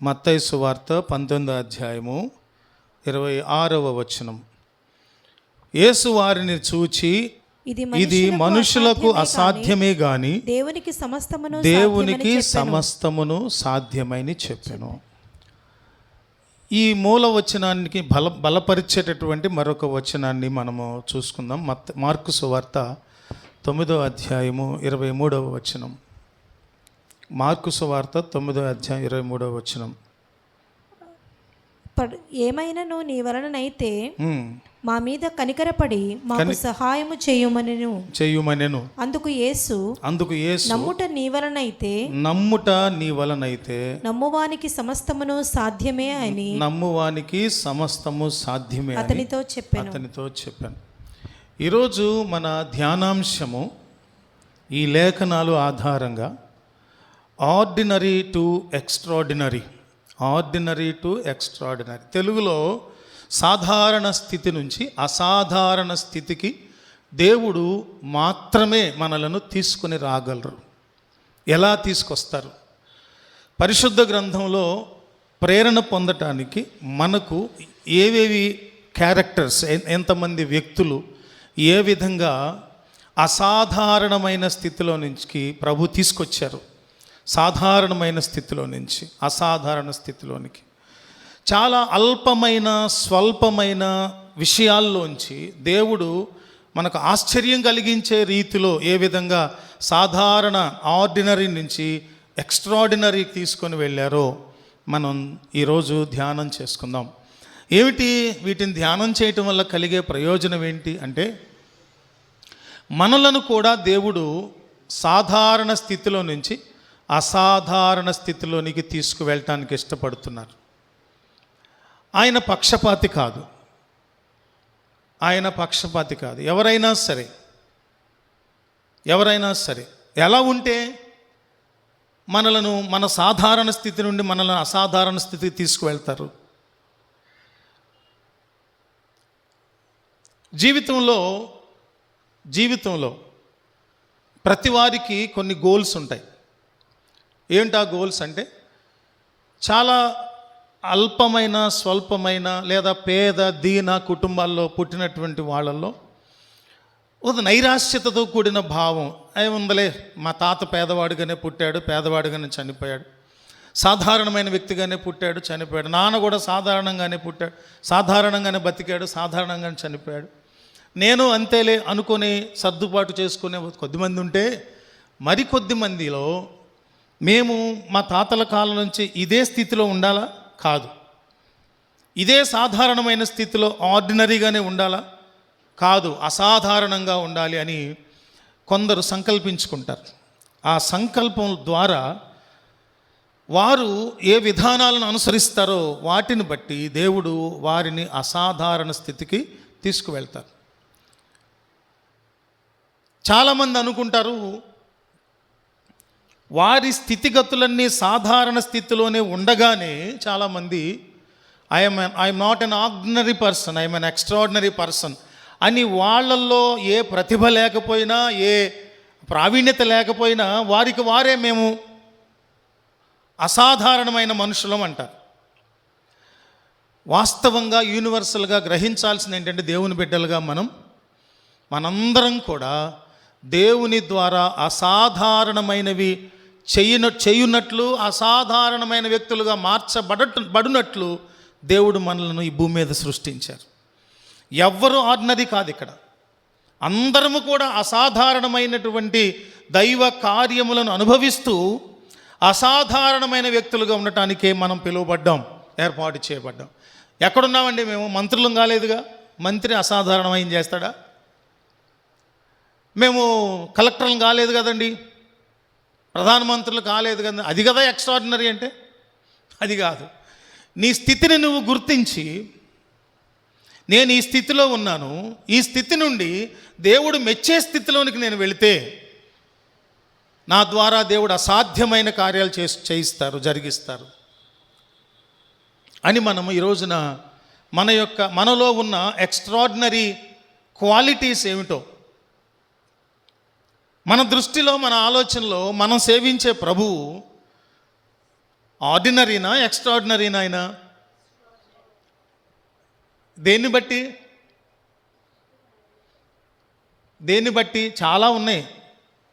మత్తయి సువార్త 19వ అధ్యాయము 26వ వచనం. యేసు వారిని చూచి, ఇది మనుషులకు అసాధ్యమే గాని దేవునికి సమస్తమును సాధ్యమని చెప్పెను. ఈ మూల వచనానికి బలపరిచేటటువంటి మరొక వచనాన్ని మనము చూసుకుందాం. మార్కు సువార్త 9వ అధ్యాయము 23వ వచనం. మార్కు సువార్త 9వ అధ్యాయం 23వ వచనం. ఏమైనను నీ వలననైతే మా మీద కనికరపడి మాకు సహాయము చేయుమనెను. అందుకు యేసు నమ్ముట నీ వలనైతే నమ్మువానికి సమస్తమును సాధ్యమే అని అతనితో చెప్పాను. ఈరోజు మన ధ్యానాంశము ఈ లేఖనాలు ఆధారంగా ఆర్డినరీ టు ఎక్స్ట్రాడినరీ. తెలుగులో సాధారణ స్థితి నుంచి అసాధారణ స్థితికి దేవుడు మాత్రమే మనలను తీసుకొని రాగలరు. ఎలా తీసుకొస్తారు? పరిశుద్ధ గ్రంథంలో ప్రేరణ పొందటానికి మనకు ఏవేవి క్యారెక్టర్స్, ఎంతమంది వ్యక్తులు ఏ విధంగా అసాధారణమైన స్థితిలో నుంచి ప్రభు తీసుకొచ్చారు. సాధారణమైన స్థితిలో నుంచి అసాధారణ స్థితిలోనికి, చాలా అల్పమైన స్వల్పమైన విషయాల్లోంచి దేవుడు మనకు ఆశ్చర్యం కలిగించే రీతిలో ఏ విధంగా సాధారణ ఆర్డినరీ నుంచి ఎక్స్ట్రాడినరీ తీసుకొని వెళ్ళారో మనం ఈరోజు ధ్యానం చేసుకుందాం. ఏమిటి వీటిని ధ్యానం చేయటం వల్ల కలిగే ప్రయోజనం ఏంటి అంటే, మనలను కూడా దేవుడు సాధారణ స్థితిలో నుంచి అసాధారణ స్థితిలోనికి తీసుకువెళ్ళటానికి ఇష్టపడుతున్నారు. ఆయన పక్షపాతి కాదు. ఎవరైనా సరే ఎలా ఉంటే మన సాధారణ స్థితి నుండి మనల్ని అసాధారణ స్థితికి తీసుకువెళ్తారు. జీవితంలో ప్రతి వారికి కొన్ని గోల్స్ ఉంటాయి. ఏంటి ఆ గోల్స్ అంటే, చాలా అల్పమైన స్వల్పమైన లేదా పేద దీన కుటుంబాల్లో పుట్టినటువంటి వాళ్ళల్లో ఒక నైరాశ్యతతో కూడిన భావం, ఏముందలే మా తాత పేదవాడిగానే పుట్టాడు, పేదవాడిగానే చనిపోయాడు, సాధారణమైన వ్యక్తిగానే పుట్టాడు, చనిపోయాడు, నాన్న కూడా సాధారణంగానే పుట్టాడు, సాధారణంగానే బతికాడు, సాధారణంగానే చనిపోయాడు, నేను అంతేలే అనుకొని సర్దుబాటు చేసుకునే కొద్దిమంది ఉంటే, మరికొద్ది మందిలో మేము మా తాతల కాలం నుంచి ఇదే స్థితిలో ఉండాలా? కాదు. ఇదే సాధారణమైన స్థితిలో ఆర్డినరీగానే ఉండాలా? కాదు, అసాధారణంగా ఉండాలి అని కొందరు సంకల్పించుకుంటారు. ఆ సంకల్పం ద్వారా వారు ఏ విధానాలను అనుసరిస్తారో వాటిని బట్టి దేవుడు వారిని అసాధారణ స్థితికి తీసుకువెళ్తారు. చాలామంది అనుకుంటారు వారి స్థితిగతులన్నీ సాధారణ స్థితిలోనే ఉండగానే చాలామంది I'm not an ordinary person, I'm an extraordinary person అని, వాళ్ళల్లో ఏ ప్రతిభ లేకపోయినా ఏ ప్రావీణ్యత లేకపోయినా వారికి వారే మేము అసాధారణమైన మనుషులం అంటారు. వాస్తవంగా యూనివర్సల్గా గ్రహించాల్సింది ఏంటంటే, దేవుని బిడ్డలుగా మనందరం కూడా దేవుని ద్వారా అసాధారణమైనవి చేయునట్లు, అసాధారణమైన వ్యక్తులుగా మార్చబడినట్లు దేవుడు మనలను ఈ భూమి మీద సృష్టించారు. ఎవ్వరూ ఆర్డినరీ కాదు. ఇక్కడ అందరము కూడా అసాధారణమైనటువంటి దైవ కార్యములను అనుభవిస్తూ అసాధారణమైన వ్యక్తులుగా ఉండటానికే మనం ఏర్పాటు చేయబడ్డాం. ఎక్కడున్నామండి మేము? మంత్రులం కాలేదుగా. మంత్రి అసాధారణమైన చేస్తాడా? మేము కలెక్టర్లు కాలేదు కదండి, ప్రధానమంత్రులు కాలేదు కదా. అది కదా ఎక్స్ట్రాడినరీ అంటే? అది కాదు. నీ స్థితిని నువ్వు గుర్తించి, నేను ఈ స్థితిలో ఉన్నాను, ఈ స్థితి నుండి దేవుడు మెచ్చే స్థితిలోనికి నేను వెళితే నా ద్వారా దేవుడు అసాధ్యమైన కార్యాలు జరిగిస్తారు అని మనం ఈ రోజున మనలో ఉన్న ఎక్స్ట్రాడినరీ క్వాలిటీస్ ఏమిటో, మన దృష్టిలో, మన ఆలోచనలో మనం సేవించే ప్రభువు ఆర్డినరీనా, ఎక్స్ట్రాడినరీనా ఆయన? దేన్ని బట్టి? దేన్ని బట్టి? చాలా ఉన్నాయి,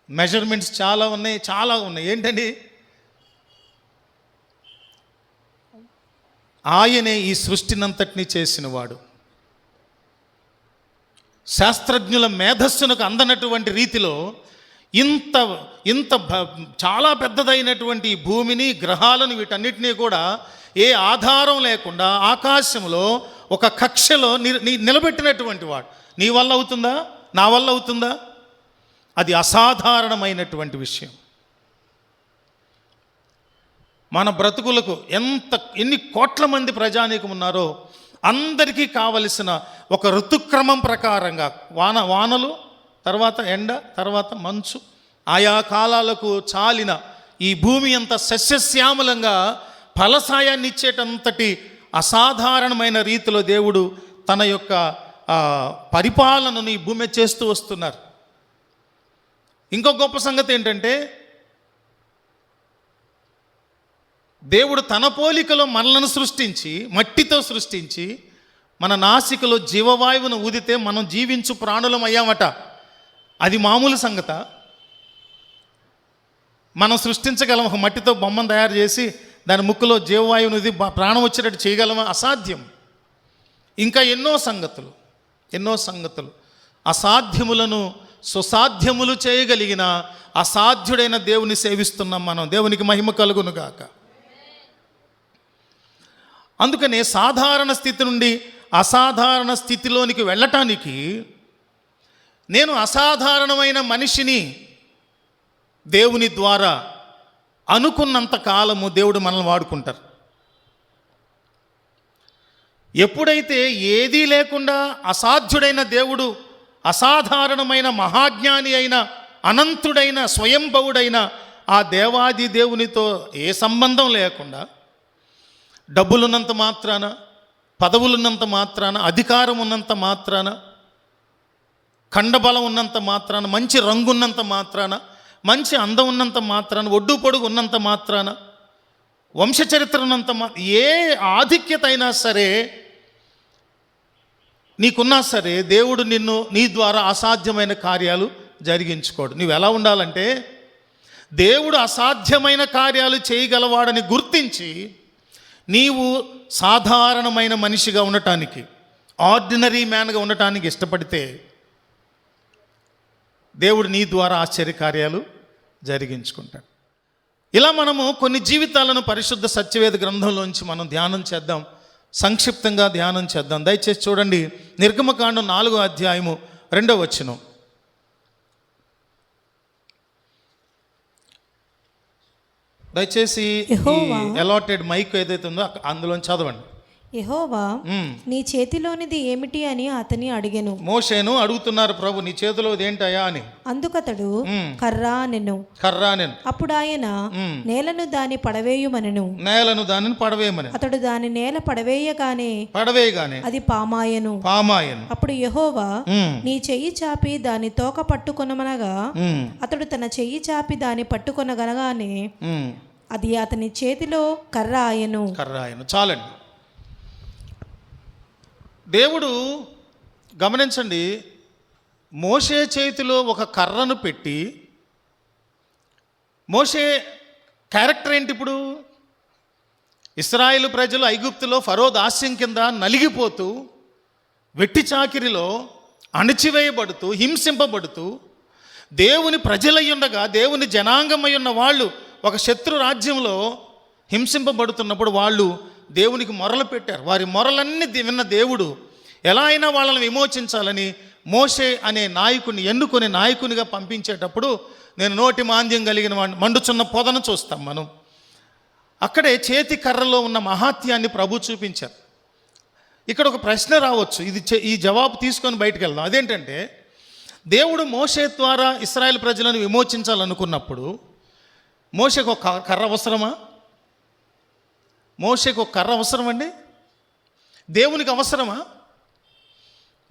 మెజర్మెంట్స్ చాలా ఉన్నాయి. ఏంటండి? ఆయనే ఈ సృష్టినంతటినీ చేసినవాడు. శాస్త్రజ్ఞుల మేధస్సునకు అందనటువంటి రీతిలో ఇంత ఇంత చాలా పెద్దదైనటువంటి ఈ భూమిని, గ్రహాలను, వీటన్నిటినీ కూడా ఏ ఆధారం లేకుండా ఆకాశంలో ఒక కక్షలో నిలబెట్టినటువంటి వాడు. నీ వల్ల అవుతుందా? నా వల్ల అవుతుందా? అది అసాధారణమైనటువంటి విషయం. మన బ్రతుకులకు ఎన్ని కోట్ల మంది ప్రజానీకం ఉన్నారో అందరికీ కావలసిన ఒక ఋతుక్రమం ప్రకారంగా వానలు, తర్వాత ఎండ, తర్వాత మంచు, ఆయా కాలాలకు చాలిన ఈ భూమి అంత సస్యశ్యామలంగా ఫలసాయాన్ని ఇచ్చేటంతటి అసాధారణమైన రీతిలో దేవుడు తన యొక్క పరిపాలనను ఈ భూమి చేస్తూ వస్తున్నారు. ఇంకో గొప్ప సంగతి ఏంటంటే, దేవుడు తన పోలికలో మనలను సృష్టించి, మట్టితో సృష్టించి, మన నాసికలో జీవవాయువును ఊదితే మనం జీవించు ప్రాణులం అయ్యామట. అది మామూలు సంగత? మనం సృష్టించగలం? ఒక మట్టితో బొమ్మను తయారు చేసి దాని ముక్కులో జీవవాయువును ఊది ప్రాణం వచ్చేటట్టు చేయగలమా? అసాధ్యం. ఇంకా ఎన్నో సంగతులు అసాధ్యములను సుసాధ్యములు చేయగలిగిన అసాధ్యుడైన దేవుని సేవిస్తున్నాం మనం. దేవునికి మహిమ కలుగును గాక. అందుకనే సాధారణ స్థితి నుండి అసాధారణ స్థితిలోనికి వెళ్ళటానికి నేను అసాధారణమైన మనిషిని దేవుని ద్వారా అనుకున్నంత కాలము దేవుడు మనల్ని వాడుకుంటారు. ఎప్పుడైతే ఏదీ లేకుండా అసాధ్యుడైన దేవుడు, అసాధారణమైన మహాజ్ఞాని అయిన, అనంతుడైన, స్వయంభవుడైన ఆ దేవాది దేవునితో ఏ సంబంధం లేకుండా, డబ్బులున్నంత మాత్రాన, పదవులున్నంత మాత్రాన, అధికారం ఉన్నంత మాత్రాన, ఖండబలం ఉన్నంత మాత్రాన, మంచి రంగున్నంత మాత్రాన, మంచి అందం ఉన్నంత మాత్రాన, ఒడ్డు పొడుగు ఉన్నంత మాత్రాన, వంశచరిత్ర ఉన్నంత ఏ ఆధిక్యత అయినా సరే నీకున్నా సరే దేవుడు నీ ద్వారా అసాధ్యమైన కార్యాలు జరిగించుకోడు. నువ్వు ఎలా ఉండాలంటే, దేవుడు అసాధ్యమైన కార్యాలు చేయగలవాడని గుర్తించి నీవు సాధారణమైన మనిషిగా ఉండటానికి, ఆర్డినరీ మ్యాన్గా ఉండటానికి ఇష్టపడితే దేవుడు నీ ద్వారా ఆశ్చర్యకార్యాలు జరిగించుకుంటాడు. ఇలా మనము కొన్ని జీవితాలను పరిశుద్ధ సత్యవేద గ్రంథంలోంచి మనం ధ్యానం చేద్దాం, సంక్షిప్తంగా ధ్యానం చేద్దాం. దయచేసి చూడండి, నిర్గమకాండం 4వ అధ్యాయము 2వ వచనం. దయచేసి అలాటెడ్ మైక్ ఏదైతే ఉందో అందులో చదవండి. యెహోవా నీ చేతిలోనిది ఏమిటి అని అతని అడిగెను. మోషేను అడుగుతున్నారు, ప్రభు నీ చేతిలోది ఏంటయా అని. అందుకతడు కర్రా అనెను. అప్పుడు ఆయన నేలను దాని పడవేయుమనెను. అతడు దాని నేల పడవేయగానే అది పామాయెను. అప్పుడు యెహోవా నీ చెయ్యి చాపి దాని తోక పట్టుకొనమనగా అతడు తన చెయ్యి చాపి దాని పట్టుకొనగనగానే అది అతని చేతిలో కర్ర ఆయను. చాలండి. దేవుడు గమనించండి, మోషే చేతిలో ఒక కర్రను పెట్టి, మోషే క్యారెక్టర్ ఏంటి? ఇప్పుడు ఇశ్రాయేలు ప్రజలు ఐగుప్తులో ఫరో దాస్యం కింద నలిగిపోతూ, వెట్టి చాకిరిలో అణచివేయబడుతూ, హింసింపబడుతూ, దేవుని ప్రజలై ఉండగా, దేవుని జనాంగమై ఉన్న వాళ్ళు ఒక శత్రు రాజ్యంలో హింసింపబడుతున్నప్పుడు వాళ్ళు దేవునికి మొరలు పెట్టారు. వారి మొరలన్నీ విన్న దేవుడు ఎలా అయినా వాళ్ళని విమోచించాలని మోషే అనే నాయకుని ఎన్నుకొని నాయకునిగా పంపించేటప్పుడు, నేను నోటి మాంద్యం కలిగిన మండుచున్న పొదను చూస్తాం మనం. అక్కడే చేతి కర్రలో ఉన్న మహాత్యాన్ని ప్రభు చూపించారు. ఇక్కడ ఒక ప్రశ్న రావచ్చు, ఈ జవాబు తీసుకొని బయటకు వెళ్దాం. అదేంటంటే, దేవుడు మోషే ద్వారా ఇశ్రాయేలు ప్రజలను విమోచించాలనుకున్నప్పుడు మోషేకు ఒక కర్ర అవసరమా? మోషేకు ఒక కర్ర అవసరమండి? దేవునికి అవసరమా?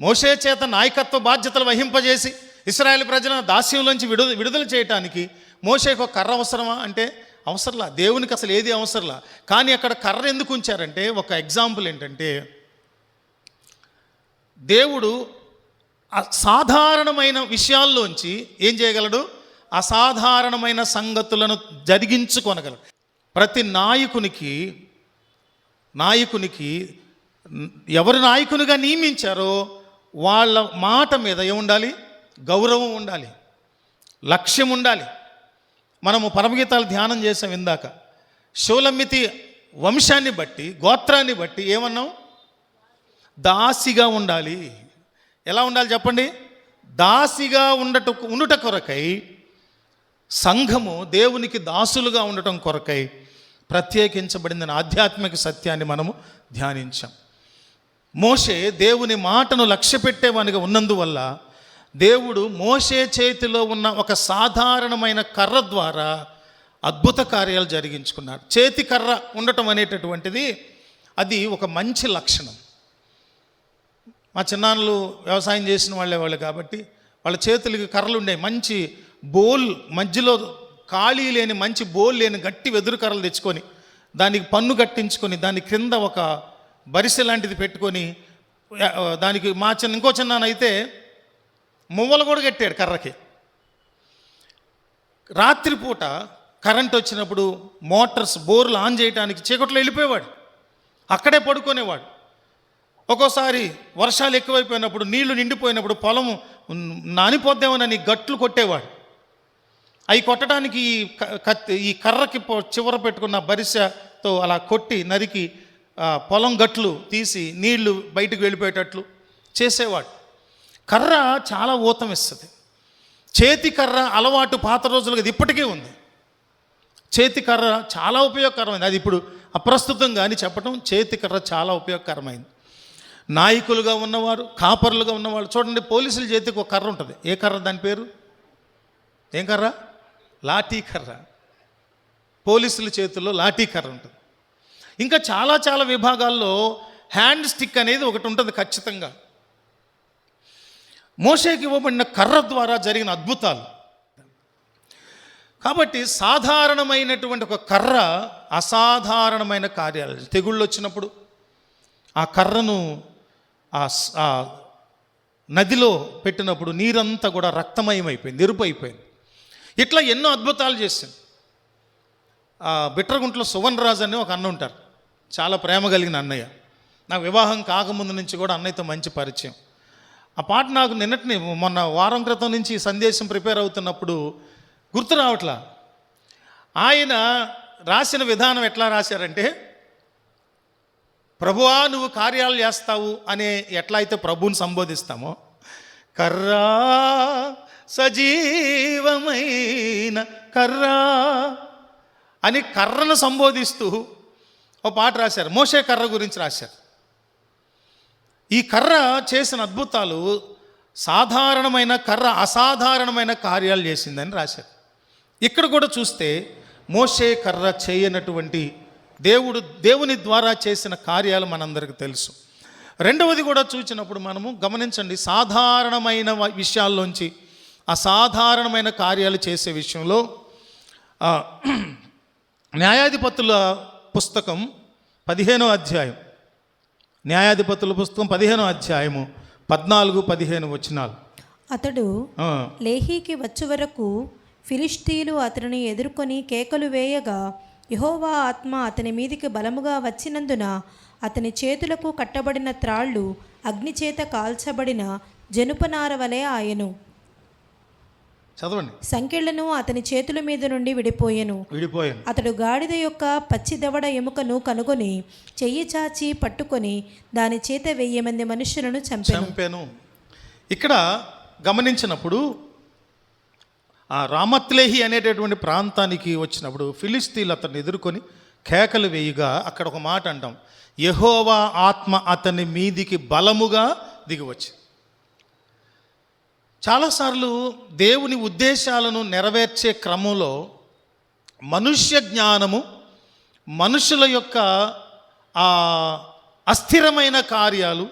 మోషే చేత నాయకత్వ బాధ్యతలు వహింపజేసి ఇశ్రాయేలు ప్రజలను దాస్యంలోంచి విడుదల చేయటానికి మోషేకు ఒక కర్ర అవసరమా అంటే అవసరంలా, దేవునికి అసలు ఏది అవసరంలా. కానీ అక్కడ కర్ర ఎందుకు ఉంచారంటే, ఒక ఎగ్జాంపుల్ ఏంటంటే, దేవుడు సాధారణమైన విషయాల్లోంచి ఏం చేయగలడు, అసాధారణమైన సంగతులను జరిగించుకొనగలడు. ప్రతి నాయకునికి ఎవరు నాయకునిగా నియమించారో వాళ్ళ మాట మీద ఏముండాలి, గౌరవం ఉండాలి, లక్ష్యం ఉండాలి. మనము పరమగీతాలు ధ్యానం చేసాం ఇందాక. షోలమ్మితి వంశాన్ని బట్టి, గోత్రాన్ని బట్టి ఏమన్నాం, దాసిగా ఉండాలి. ఎలా ఉండాలి చెప్పండి, దాసిగా ఉండుట కొరకై, సంఘము దేవునికి దాసులుగా ఉండటం కొరకై ప్రత్యేకించబడిందని ఆధ్యాత్మిక సత్యాన్ని మనము ధ్యానించాం. మోషే దేవుని మాటను లక్ష్యపెట్టేవానిగా ఉన్నందువల్ల దేవుడు మోషే చేతిలో ఉన్న ఒక సాధారణమైన కర్ర ద్వారా అద్భుత కార్యాలు జరిగించుకున్నాడు. చేతి కర్ర ఉండటం అనేటటువంటిది అది ఒక మంచి లక్షణం. మా చిన్నాన్నలు వ్యవసాయం చేసిన వాళ్ళు కాబట్టి వాళ్ళ చేతులకి కర్రలు ఉండేవి. మంచి బోల్, మధ్యలో ఖాళీ లేని మంచి బోల్ లేని గట్టి వెదురు కర్రలు తెచ్చుకొని దానికి పన్ను కట్టించుకొని దాని క్రింద ఒక బరిసె లాంటిది పెట్టుకొని దానికి ఇంకో చిన్నాన్న అయితే మువ్వలు కూడా కట్టాడు కర్రకి. రాత్రిపూట కరెంట్ వచ్చినప్పుడు మోటార్స్ బోర్లు ఆన్ చేయడానికి చీకట్లో వెళ్ళిపోయేవాడు, అక్కడే పడుకునేవాడు. ఒక్కోసారి వర్షాలు ఎక్కువైపోయినప్పుడు, నీళ్లు నిండిపోయినప్పుడు పొలం నానిపోద్దామని గట్లు కొట్టేవాడు. అవి కొట్టడానికి ఈ కర్రకి చివర పెట్టుకున్న బరిసెతో అలా కొట్టి నరికి పొలం గట్లు తీసి నీళ్లు బయటకు వెళ్ళిపోయేటట్లు చేసేవాడు. కర్ర చాలా ఊతం ఇస్తుంది. చేతి కర్ర అలవాటు పాత రోజులుగా ఇది ఇప్పటికే ఉంది. చేతి కర్ర చాలా ఉపయోగకరమైంది. అది ఇప్పుడు అప్రస్తుతం కానీ చెప్పటం, చేతి కర్ర చాలా ఉపయోగకరమైంది. నాయకులుగా ఉన్నవారు, కాపర్లుగా ఉన్నవాళ్ళు చూడండి, పోలీసుల చేతికి ఒక కర్ర ఉంటుంది. ఏ కర్ర, దాని పేరు ఏం కర్ర? లాఠీ కర్ర. పోలీసుల చేతుల్లో లాఠీ కర్ర ఉంటుంది. ఇంకా చాలా చాలా విభాగాల్లో హ్యాండ్ స్టిక్ అనేది ఒకటి ఉంటుంది ఖచ్చితంగా. మోషేకి ఇవ్వబడిన కర్ర ద్వారా జరిగిన అద్భుతాలు. కాబట్టి సాధారణమైనటువంటి ఒక కర్ర అసాధారణమైన కార్యాలు. తెగుళ్ళు వచ్చినప్పుడు ఆ కర్రను ఆ నదిలో పెట్టినప్పుడు నీరంతా కూడా రక్తమయమైపోయింది, ఎరుపు అయిపోయింది. ఇట్లా ఎన్నో అద్భుతాలు చేసింది. బిట్రగుంట్లో సువన్ రాజు అని ఒక అన్న ఉంటారు, చాలా ప్రేమ కలిగిన అన్నయ్య. నాకు వివాహం కాకముందు నుంచి కూడా అన్నయ్యతో మంచి పరిచయం. ఆ పాట నాకు మొన్న వారం క్రితం నుంచి సందేశం ప్రిపేర్ అవుతున్నప్పుడు గుర్తు రావట్లా. ఆయన రాసిన విధానం ఎట్లా రాశారంటే, ప్రభువా నువ్వు కార్యాలు చేస్తావు అనే ఎట్లా అయితే ప్రభువుని సంబోధిస్తామో, కర్రా సజీవమైన కర్రా అని కర్రను సంబోధిస్తూ ఒక పాట రాశారు. మోషే కర్ర గురించి రాశారు. ఈ కర్ర చేసిన అద్భుతాలు, సాధారణమైన కర్ర అసాధారణమైన కార్యాలు చేసిందని రాశారు. ఇక్కడ కూడా చూస్తే మోషే కర్ర చేయనటువంటి దేవుని ద్వారా చేసిన కార్యాలు మనందరికీ తెలుసు. రెండవది కూడా చూసినప్పుడు మనము గమనించండి, సాధారణమైన విషయాల్లోంచి అసాధారణమైన కార్యాలు చేసే విషయంలో న్యాయాధిపతుల పుస్తకం 15వ అధ్యాయం, న్యాయాధిపతుల పుస్తకం 15వ అధ్యాయము 14-15 వచనాలు. అతడు లేహీకి వచ్చే వరకు ఫిలిష్తీయులు అతనిని ఎదుర్కొని కేకలు వేయగా, యెహోవా ఆత్మ అతని మీదికి బలముగా వచ్చినందున అతని చేతులకు కట్టబడిన త్రాళ్ళు అగ్నిచేత కాల్చబడిన జనుపనార వలె ఆయను. చదవండి. సంకెళ్లను అతని చేతుల మీద నుండి విడిపోయెను. అతడు గాడిద యొక్క పచ్చి దవడ ఎముకను కనుగొని చెయ్యి చాచి పట్టుకొని దాని చేత 1000 మంది మనుషులను చంపెను. ఇక్కడ గమనించినప్పుడు ఆ రామత్లేహి అనేటటువంటి ప్రాంతానికి వచ్చినప్పుడు ఫిలిష్తీయులు అతన్ని ఎదుర్కొని కేకలు వేయగా అక్కడ ఒక మాట అంటాం, యెహోవా ఆత్మ అతని మీదికి బలముగా దిగివచ్చు. చాలాసార్లు దేవుని ఉద్దేశాలను నెరవేర్చే క్రమంలో మనుష్య జ్ఞానము, మనుషుల యొక్క అస్థిరమైన కార్యాలు,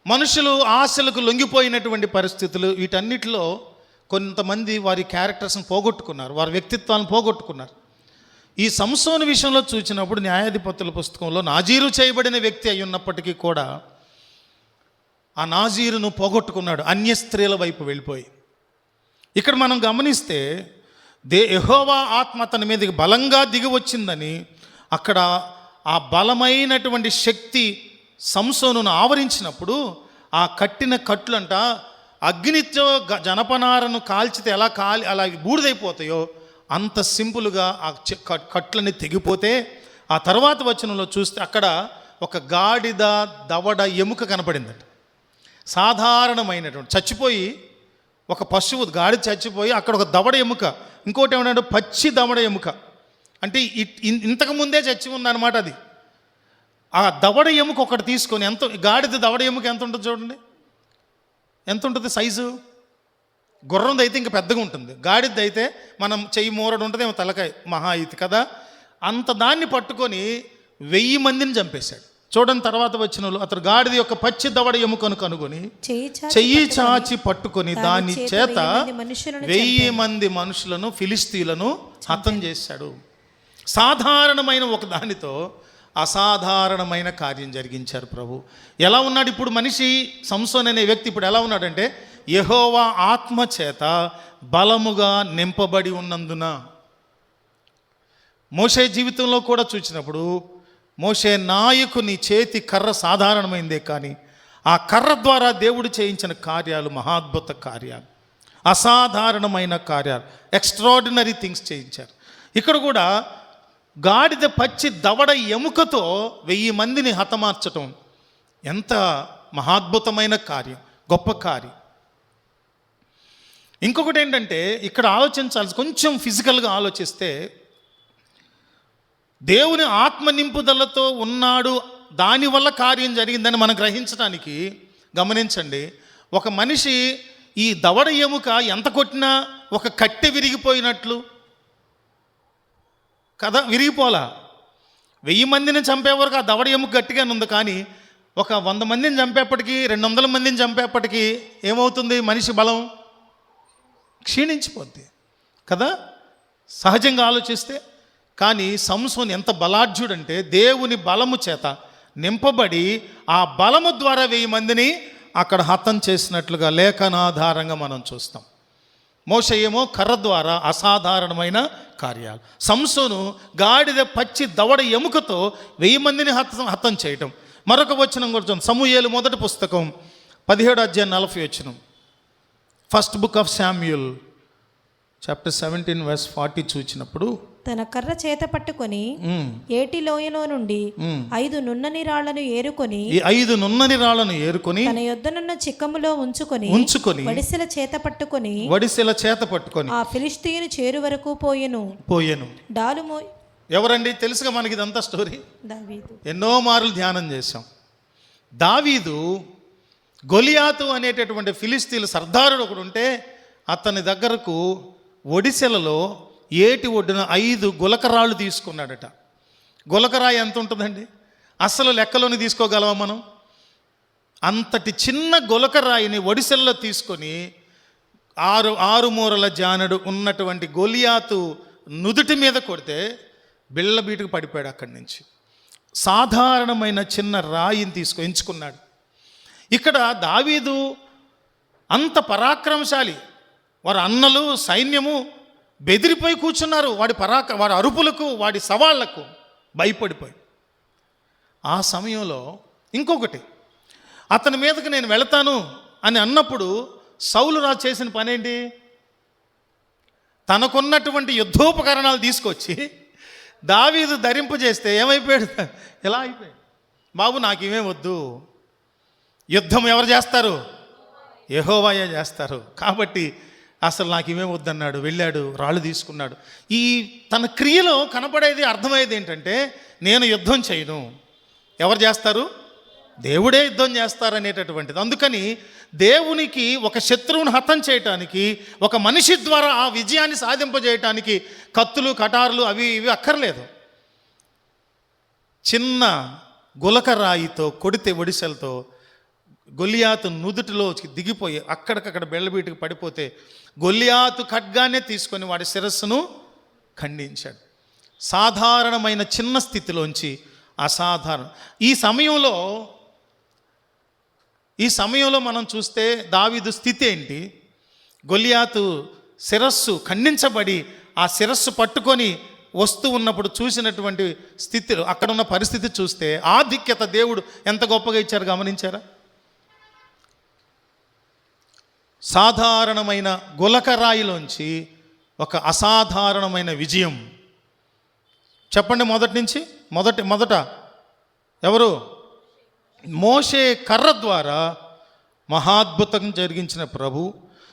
మనుషులు ఆశలకు లొంగిపోయినటువంటి పరిస్థితులు, వీటన్నిటిలో కొంతమంది వారి క్యారెక్టర్స్ని పోగొట్టుకున్నారు, వారి వ్యక్తిత్వాలను పోగొట్టుకున్నారు. ఈ సంసోను విషయంలో చూసినప్పుడు న్యాయాధిపతుల పుస్తకంలో నాజీరు చేయబడిన వ్యక్తి అయి ఉన్నప్పటికీ కూడా ఆ నాజీరును పోగొట్టుకున్నాడు అన్య స్త్రీల వైపు వెళ్ళిపోయి. ఇక్కడ మనం గమనిస్తే యెహోవా ఆత్మ అతని మీదకి బలంగా దిగి వచ్చిందని, అక్కడ ఆ బలమైనటువంటి శక్తి సంసోనును ఆవరించినప్పుడు ఆ కట్టిన కట్లంట అగ్నితో జనపనారను కాల్చితే ఎలా అలా బూడిదైపోతాయో అంత సింపుల్గా ఆ కట్లని తెగిపోతే, ఆ తర్వాత వచనంలో చూస్తే అక్కడ ఒక గాడిద దవడ ఎముక కనపడిందట. సాధారణమైనటువంటి చచ్చిపోయి ఒక పశువు గాడిద చచ్చిపోయి అక్కడ ఒక దవడ ఎముక, ఇంకోటి ఏమన్నాడు పచ్చి దవడ ఎముక, అంటే ఇంతకుముందే చచ్చి ఉందన్నమాట. అది ఆ దవడ ఎముక ఒకటి తీసుకొని గాడిద దవడ ఎముక ఎంత ఉంటుంది చూడండి, ఎంత ఉంటుంది సైజు. గుర్రంది అయితే ఇంకా పెద్దగా ఉంటుంది, గాడిద అయితే మనం చెయ్యి మూరడు ఉంటుంది ఏమో తలకాయ మహా ఇది కదా. అంత దాన్ని పట్టుకొని 1000 మందిని చంపేశాడు. చూడండి తర్వాత వచ్చిన అతను గాడిద యొక్క పచ్చి దవడ ఎముకను కనుగొని చెయ్యి చాచి పట్టుకొని దాని చేత 1000 మంది మనుషులను ఫిలిస్తీయులను హతం చేశాడు. సాధారణమైన ఒక దానితో అసాధారణమైన కార్యం జరిగించారు ప్రభు. ఎలా ఉన్నాడు ఇప్పుడు మనిషి? సంసోన్ అనే వ్యక్తి ఇప్పుడు ఎలా ఉన్నాడంటే యెహోవా ఆత్మ చేత బలముగా నింపబడి ఉన్నందున. మోషే జీవితంలో కూడా చూసినప్పుడు మోషే నాయకుని చేతి కర్ర సాధారణమైందే, కానీ ఆ కర్ర ద్వారా దేవుడు చేయించిన కార్యాలు మహాద్భుత కార్యాలు, అసాధారణమైన కార్యాలు, ఎక్స్ట్రాడినరీ థింగ్స్ చేయించారు. ఇక్కడ కూడా గాడిద పచ్చి దవడ ఎముకతో 1000 మందిని హతమార్చటం ఎంత మహాద్భుతమైన కార్యం, గొప్ప కార్యం. ఇంకొకటి ఏంటంటే ఇక్కడ ఆలోచించాల్సి, కొంచెం ఫిజికల్గా ఆలోచిస్తే దేవుని ఆత్మ నింపుదలతో ఉన్నాడు, దానివల్ల కార్యం జరిగిందని మనం గ్రహించడానికి గమనించండి. ఒక మనిషి ఈ దవడ ఎముక ఎంత కొట్టినా ఒక కట్టె విరిగిపోయినట్లు కదా, విరిగిపోలా. 1000 మందిని చంపే వరకు ఆ దవడ ఎముక గట్టిగానే ఉంది, కానీ ఒక 100 మందిని చంపేప్పటికీ 200 మందిని చంపేప్పటికీ ఏమవుతుంది? మనిషి బలం క్షీణించిపోద్ది కదా సహజంగా ఆలోచిస్తే. కానీ సంసోన్ ఎంత బలాఢ్యుడంటే దేవుని బలము చేత నింపబడి ఆ బలము ద్వారా 1000 మందిని అక్కడ హతం చేసినట్లుగా లేఖనాధారంగా మనం చూస్తాం. మోషే ఏమో కర్ర ద్వారా అసాధారణమైన కార్యాలు, సంసోను గాడిద పచ్చి దవడ ఎముకతో 1000 మందిని హతం చేయటం. మరొక వచనం కూడా సమూయేలు మొదటి పుస్తకం 17:40 first book of Samuel chapter 17:40 చూచినప్పుడు తన కర్ర చేత పట్టుకొని ఏటి లోయలో నుండి 5 నున్నని రాళ్లను ఏరుకొని ఈ 5 నున్నని రాళ్లను ఏరుకొని తన యొద్దనున్న చిక్కములో ఉంచుకొని వడిసెల చేత పట్టుకొని ఆ ఫిలిష్తీయుని చేరు వరకు పోయెను. డాలుమో ఎవరండి? తెలుసుగా మనకి ఇదంతా స్టోరీ, దావీదు. ఎన్నో మార్లు ధ్యానం చేశాం. దావీదు గొలియాతు అనేటటువంటి ఫిలిస్తీయుల సర్దారుడు ఒకడు ఉంటే అతని దగ్గరకు ఒడిశెలలో ఏటి ఒడ్డున 5 గులకరాళ్ళు తీసుకున్నాడట. గులకరాయి ఎంత ఉంటుందండి? అసలు లెక్కలోని తీసుకోగలవా మనం? అంతటి చిన్న గులకరాయిని ఒడిశెల్లో తీసుకొని 6 మూరల జానడు ఉన్నటువంటి గొలియాతు నుదుటి మీద కొడితే బిళ్ళబీటుకు పడిపోయాడు. అక్కడి నుంచి సాధారణమైన చిన్న రాయిని ఎంచుకున్నాడు. ఇక్కడ దావీదు అంత పరాక్రమశాలి, వారి అన్నలు సైన్యము బెదిరిపోయి కూర్చున్నారు వాడి అరుపులకు, వాడి సవాళ్లకు భయపడిపోయి. ఆ సమయంలో ఇంకొకటి, అతని మీదకి నేను వెళతాను అని అన్నప్పుడు సౌలు రాజు చేసిన పనేంటి? తనకున్నటువంటి యుద్ధోపకరణాలు తీసుకొచ్చి దావీదు ధరింపజేస్తే ఏమైపోయాడు? ఎలా అయిపోయాడు? బాబు నాకేమీ వద్దు, యుద్ధం ఎవరు చేస్తారు? యెహోవాయే చేస్తారు, కాబట్టి అసలు నాకు ఇవే వద్దన్నాడు. వెళ్ళాడు, రాళ్ళు తీసుకున్నాడు. ఈ తన క్రియలో కనపడేది, అర్థమయ్యేది ఏంటంటే నేను యుద్ధం చేయను, ఎవరు చేస్తారు? దేవుడే యుద్ధం చేస్తారనేటటువంటిది. అందుకని దేవునికి ఒక శత్రువును హతం చేయటానికి, ఒక మనిషి ద్వారా ఆ విజయాన్ని సాధింపజేయటానికి కత్తులు కటారులు అవి ఇవి అక్కర్లేదు. చిన్న గులకరాయితో కొడితే ఒడిసెలతో గొలియాతు నుదుటిలో దిగిపోయి అక్కడికక్కడ బెళ్ళబీటుకు పడిపోతే గొలియాతు ఖడ్గానే తీసుకొని వాడి శిరస్సును ఖండించాడు. సాధారణమైన చిన్న స్థితిలోంచి అసాధారణ. ఈ సమయంలో మనం చూస్తే దావీదు స్థితి ఏంటి? గొలియాతు శిరస్సు ఖండించబడి ఆ శిరస్సు పట్టుకొని వస్తూ ఉన్నప్పుడు చూసినటువంటి స్థితిలో, అక్కడ ఉన్న పరిస్థితి చూస్తే ఆధిక్యత దేవుడు ఎంత గొప్పగా ఇచ్చారు గమనించారా? సాధారణమైన గులకరాయిలోంచి ఒక అసాధారణమైన విజయం. చెప్పండి మొదటి నుంచి. మొదట ఎవరు? మోషే కర్ర ద్వారా మహాద్భుతం జరిగించిన ప్రభు,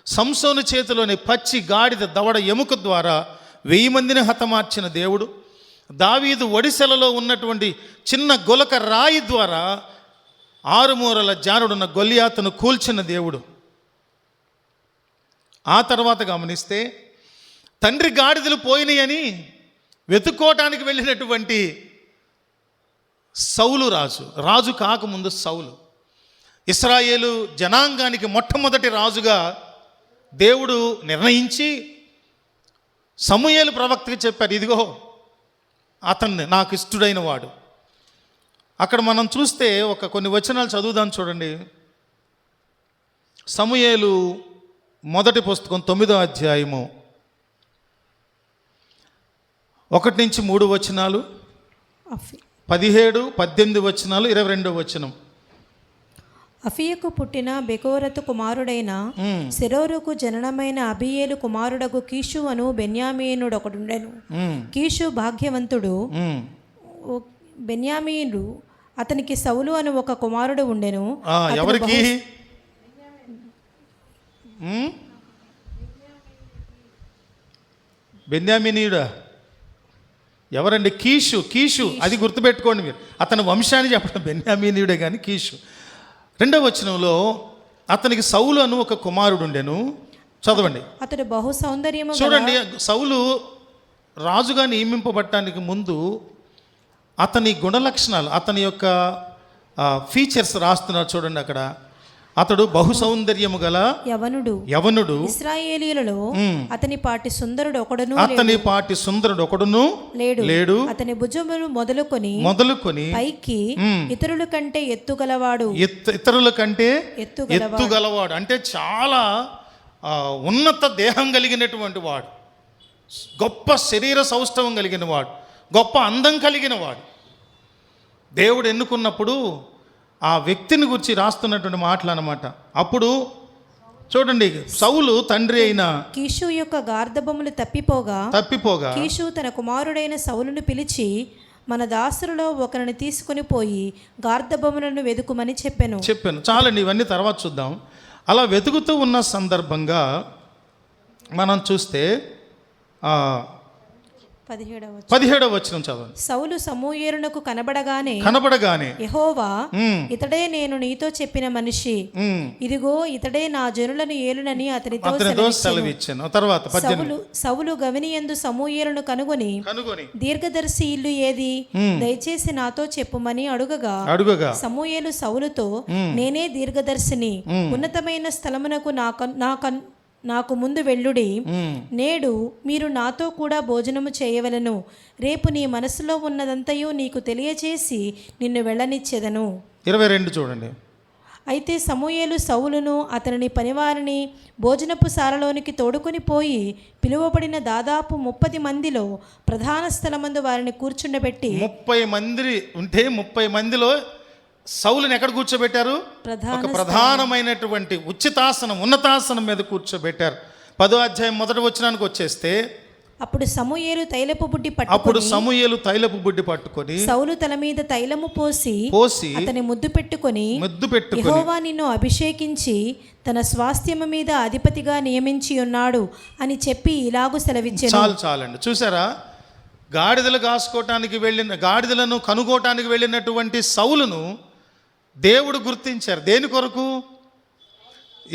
సంసోను చేతిలోని పచ్చి గాడిద దవడ ఎముక ద్వారా 1000 మందిని హతమార్చిన దేవుడు, దావీదు ఒడిశెలలో ఉన్నటువంటి చిన్న గులక రాయి ద్వారా 6 మూరల జానుడున్న గొలియాతును కూల్చిన దేవుడు. ఆ తర్వాత గమనిస్తే తండ్రి గాడిదలు పోయినాయని వెతుక్కోవటానికి వెళ్ళినటువంటి సౌలు రాజు కాకముందు సౌలు ఇశ్రాయేలు జనాంగానికి మొట్టమొదటి రాజుగా దేవుడు నిర్ణయించి సమూయేలు ప్రవక్తకి చెప్పారు, ఇదిగో అతన్ని నాకు ఇష్టడైన వాడు. అక్కడ మనం చూస్తే కొన్ని వచనాలు చదువుదాం చూడండి. సమూయేలు మొదటి పుస్తకం 9వ అధ్యాయము 1-3 వచనాలు, 17, 18 వచనాలు, 22వ వచనం. అఫియకు పుట్టిన బెకోరతు కుమారుడైన సెరోరుకు జననమైన అబియేలు కుమారుడగు కీషు అను బెన్యామీనుడొకడుండెను. కీషు భాగ్యవంతుడు. బెన్యామీను అతనికి సౌలు అను ఒక కుమారుడు ఉండెను. ఎవరికి? బెన్యామీనీయుడా? ఎవరండి? కీషు. అది గుర్తుపెట్టుకోండి మీరు. అతని వంశాన్ని చెప్పడం బెన్యామీనీయుడే కానీ కీషు. 2వ వచనంలో అతనికి సౌలు అను ఒక కుమారుడు ఉండెను. చదవండి. అతడు బహు సౌందర్యము. చూడండి, సౌలు రాజుగా నియమింపబడటానికి ముందు అతని గుణలక్షణాలు, అతని యొక్క ఫీచర్స్ రాస్తున్నారు చూడండి. అక్కడ అతడు బహు సౌందర్యము గల యవనుడు. ఇశ్రాయేలీయులలో అతని పాటి సుందరుడు ఒకడును లేడు. అతని భుజములు మొదలుకొని పైకి ఇతరుల కంటే ఎత్తుగలవాడు. ఎత్తుగలవాడు అంటే చాలా ఉన్నత దేహం కలిగినటువంటి వాడు, గొప్ప శరీర సౌష్ఠవం కలిగిన వాడు, గొప్ప అందం కలిగిన వాడు. దేవుడు ఎన్నుకున్నప్పుడు ఆ వ్యక్తిని గురించి రాస్తున్నటువంటి మాటలు అన్నమాట. అప్పుడు చూడండి, సౌలు తండ్రి అయిన కీషు యొక్క గార్ధబములు తప్పిపోగా కీషు తన కుమారుడైన సౌలును పిలిచి, మన దాసులలో ఒకరిని తీసుకుని పోయి గార్ధబములను వెతుకుమని చెప్పాను. చాలండి, ఇవన్నీ తర్వాత చూద్దాం. అలా వెతుకుతూ ఉన్న సందర్భంగా మనం చూస్తే 17వ వచనం చదవండి. సౌలు సమూయేలునకు కనబడగానే యెహోవా, ఇతడే నేను నీతో చెప్పిన మనిషి, ఇదిగో ఇతడే నా జనులను ఏలునని అతనితో సెలవిచ్చాను. తర్వాత సౌలు గవినియందు సమూయేలును కనుగొని దీర్ఘదర్శి ఇల్లు ఏది, దయచేసి నాతో చెప్పుమని అడుగగా సమూయేలు సౌలుతో, నేనే దీర్ఘదర్శిని, ఉన్నతమైన స్థలమునకు నాకు ముందు వెళ్ళుడి. నేడు మీరు నాతో కూడా భోజనము చేయవలెను. రేపు నీ మనసులో ఉన్నదంతయు నీకు తెలియచేసి నిన్ను వెళ్ళనిచ్చెదను. 22 చూడండి. అయితే సమూయేలు సౌలును అతని పనివారిని భోజనపు సారలోనికి తోడుకొని పోయి పిలువబడిన దాదాపు 30 మందిలో ప్రధాన స్థలమందు వారిని కూర్చుండబెట్టి, 30 మంది ఉంటే 30 మందిలో సౌలుని ఎక్కడ కూర్చోబెట్టారు? ఒక ప్రధానమైనటువంటి ఉన్నతాసనం మీద కూర్చోబెట్టారు. 10వ అధ్యాయం 1వ వచనానికి వచ్చేస్తే, అప్పుడు సమూయేలు తైలపు బుడ్డి పట్టుకొని సౌలు తల మీద తైలము పోసి అతని ముద్దు పెట్టుకొని యెహోవా నిన్ను అభిషేకించి తన స్వాస్థ్యము మీద అధిపతిగా నియమించి ఉన్నాడు అని చెప్పి ఇలాగు సెలవిచ్చాను. చాలండి. చూసారా, గాడిదలను కనుగోటానికి వెళ్ళినటువంటి సౌలును దేవుడు గుర్తించారు. దేని కొరకు?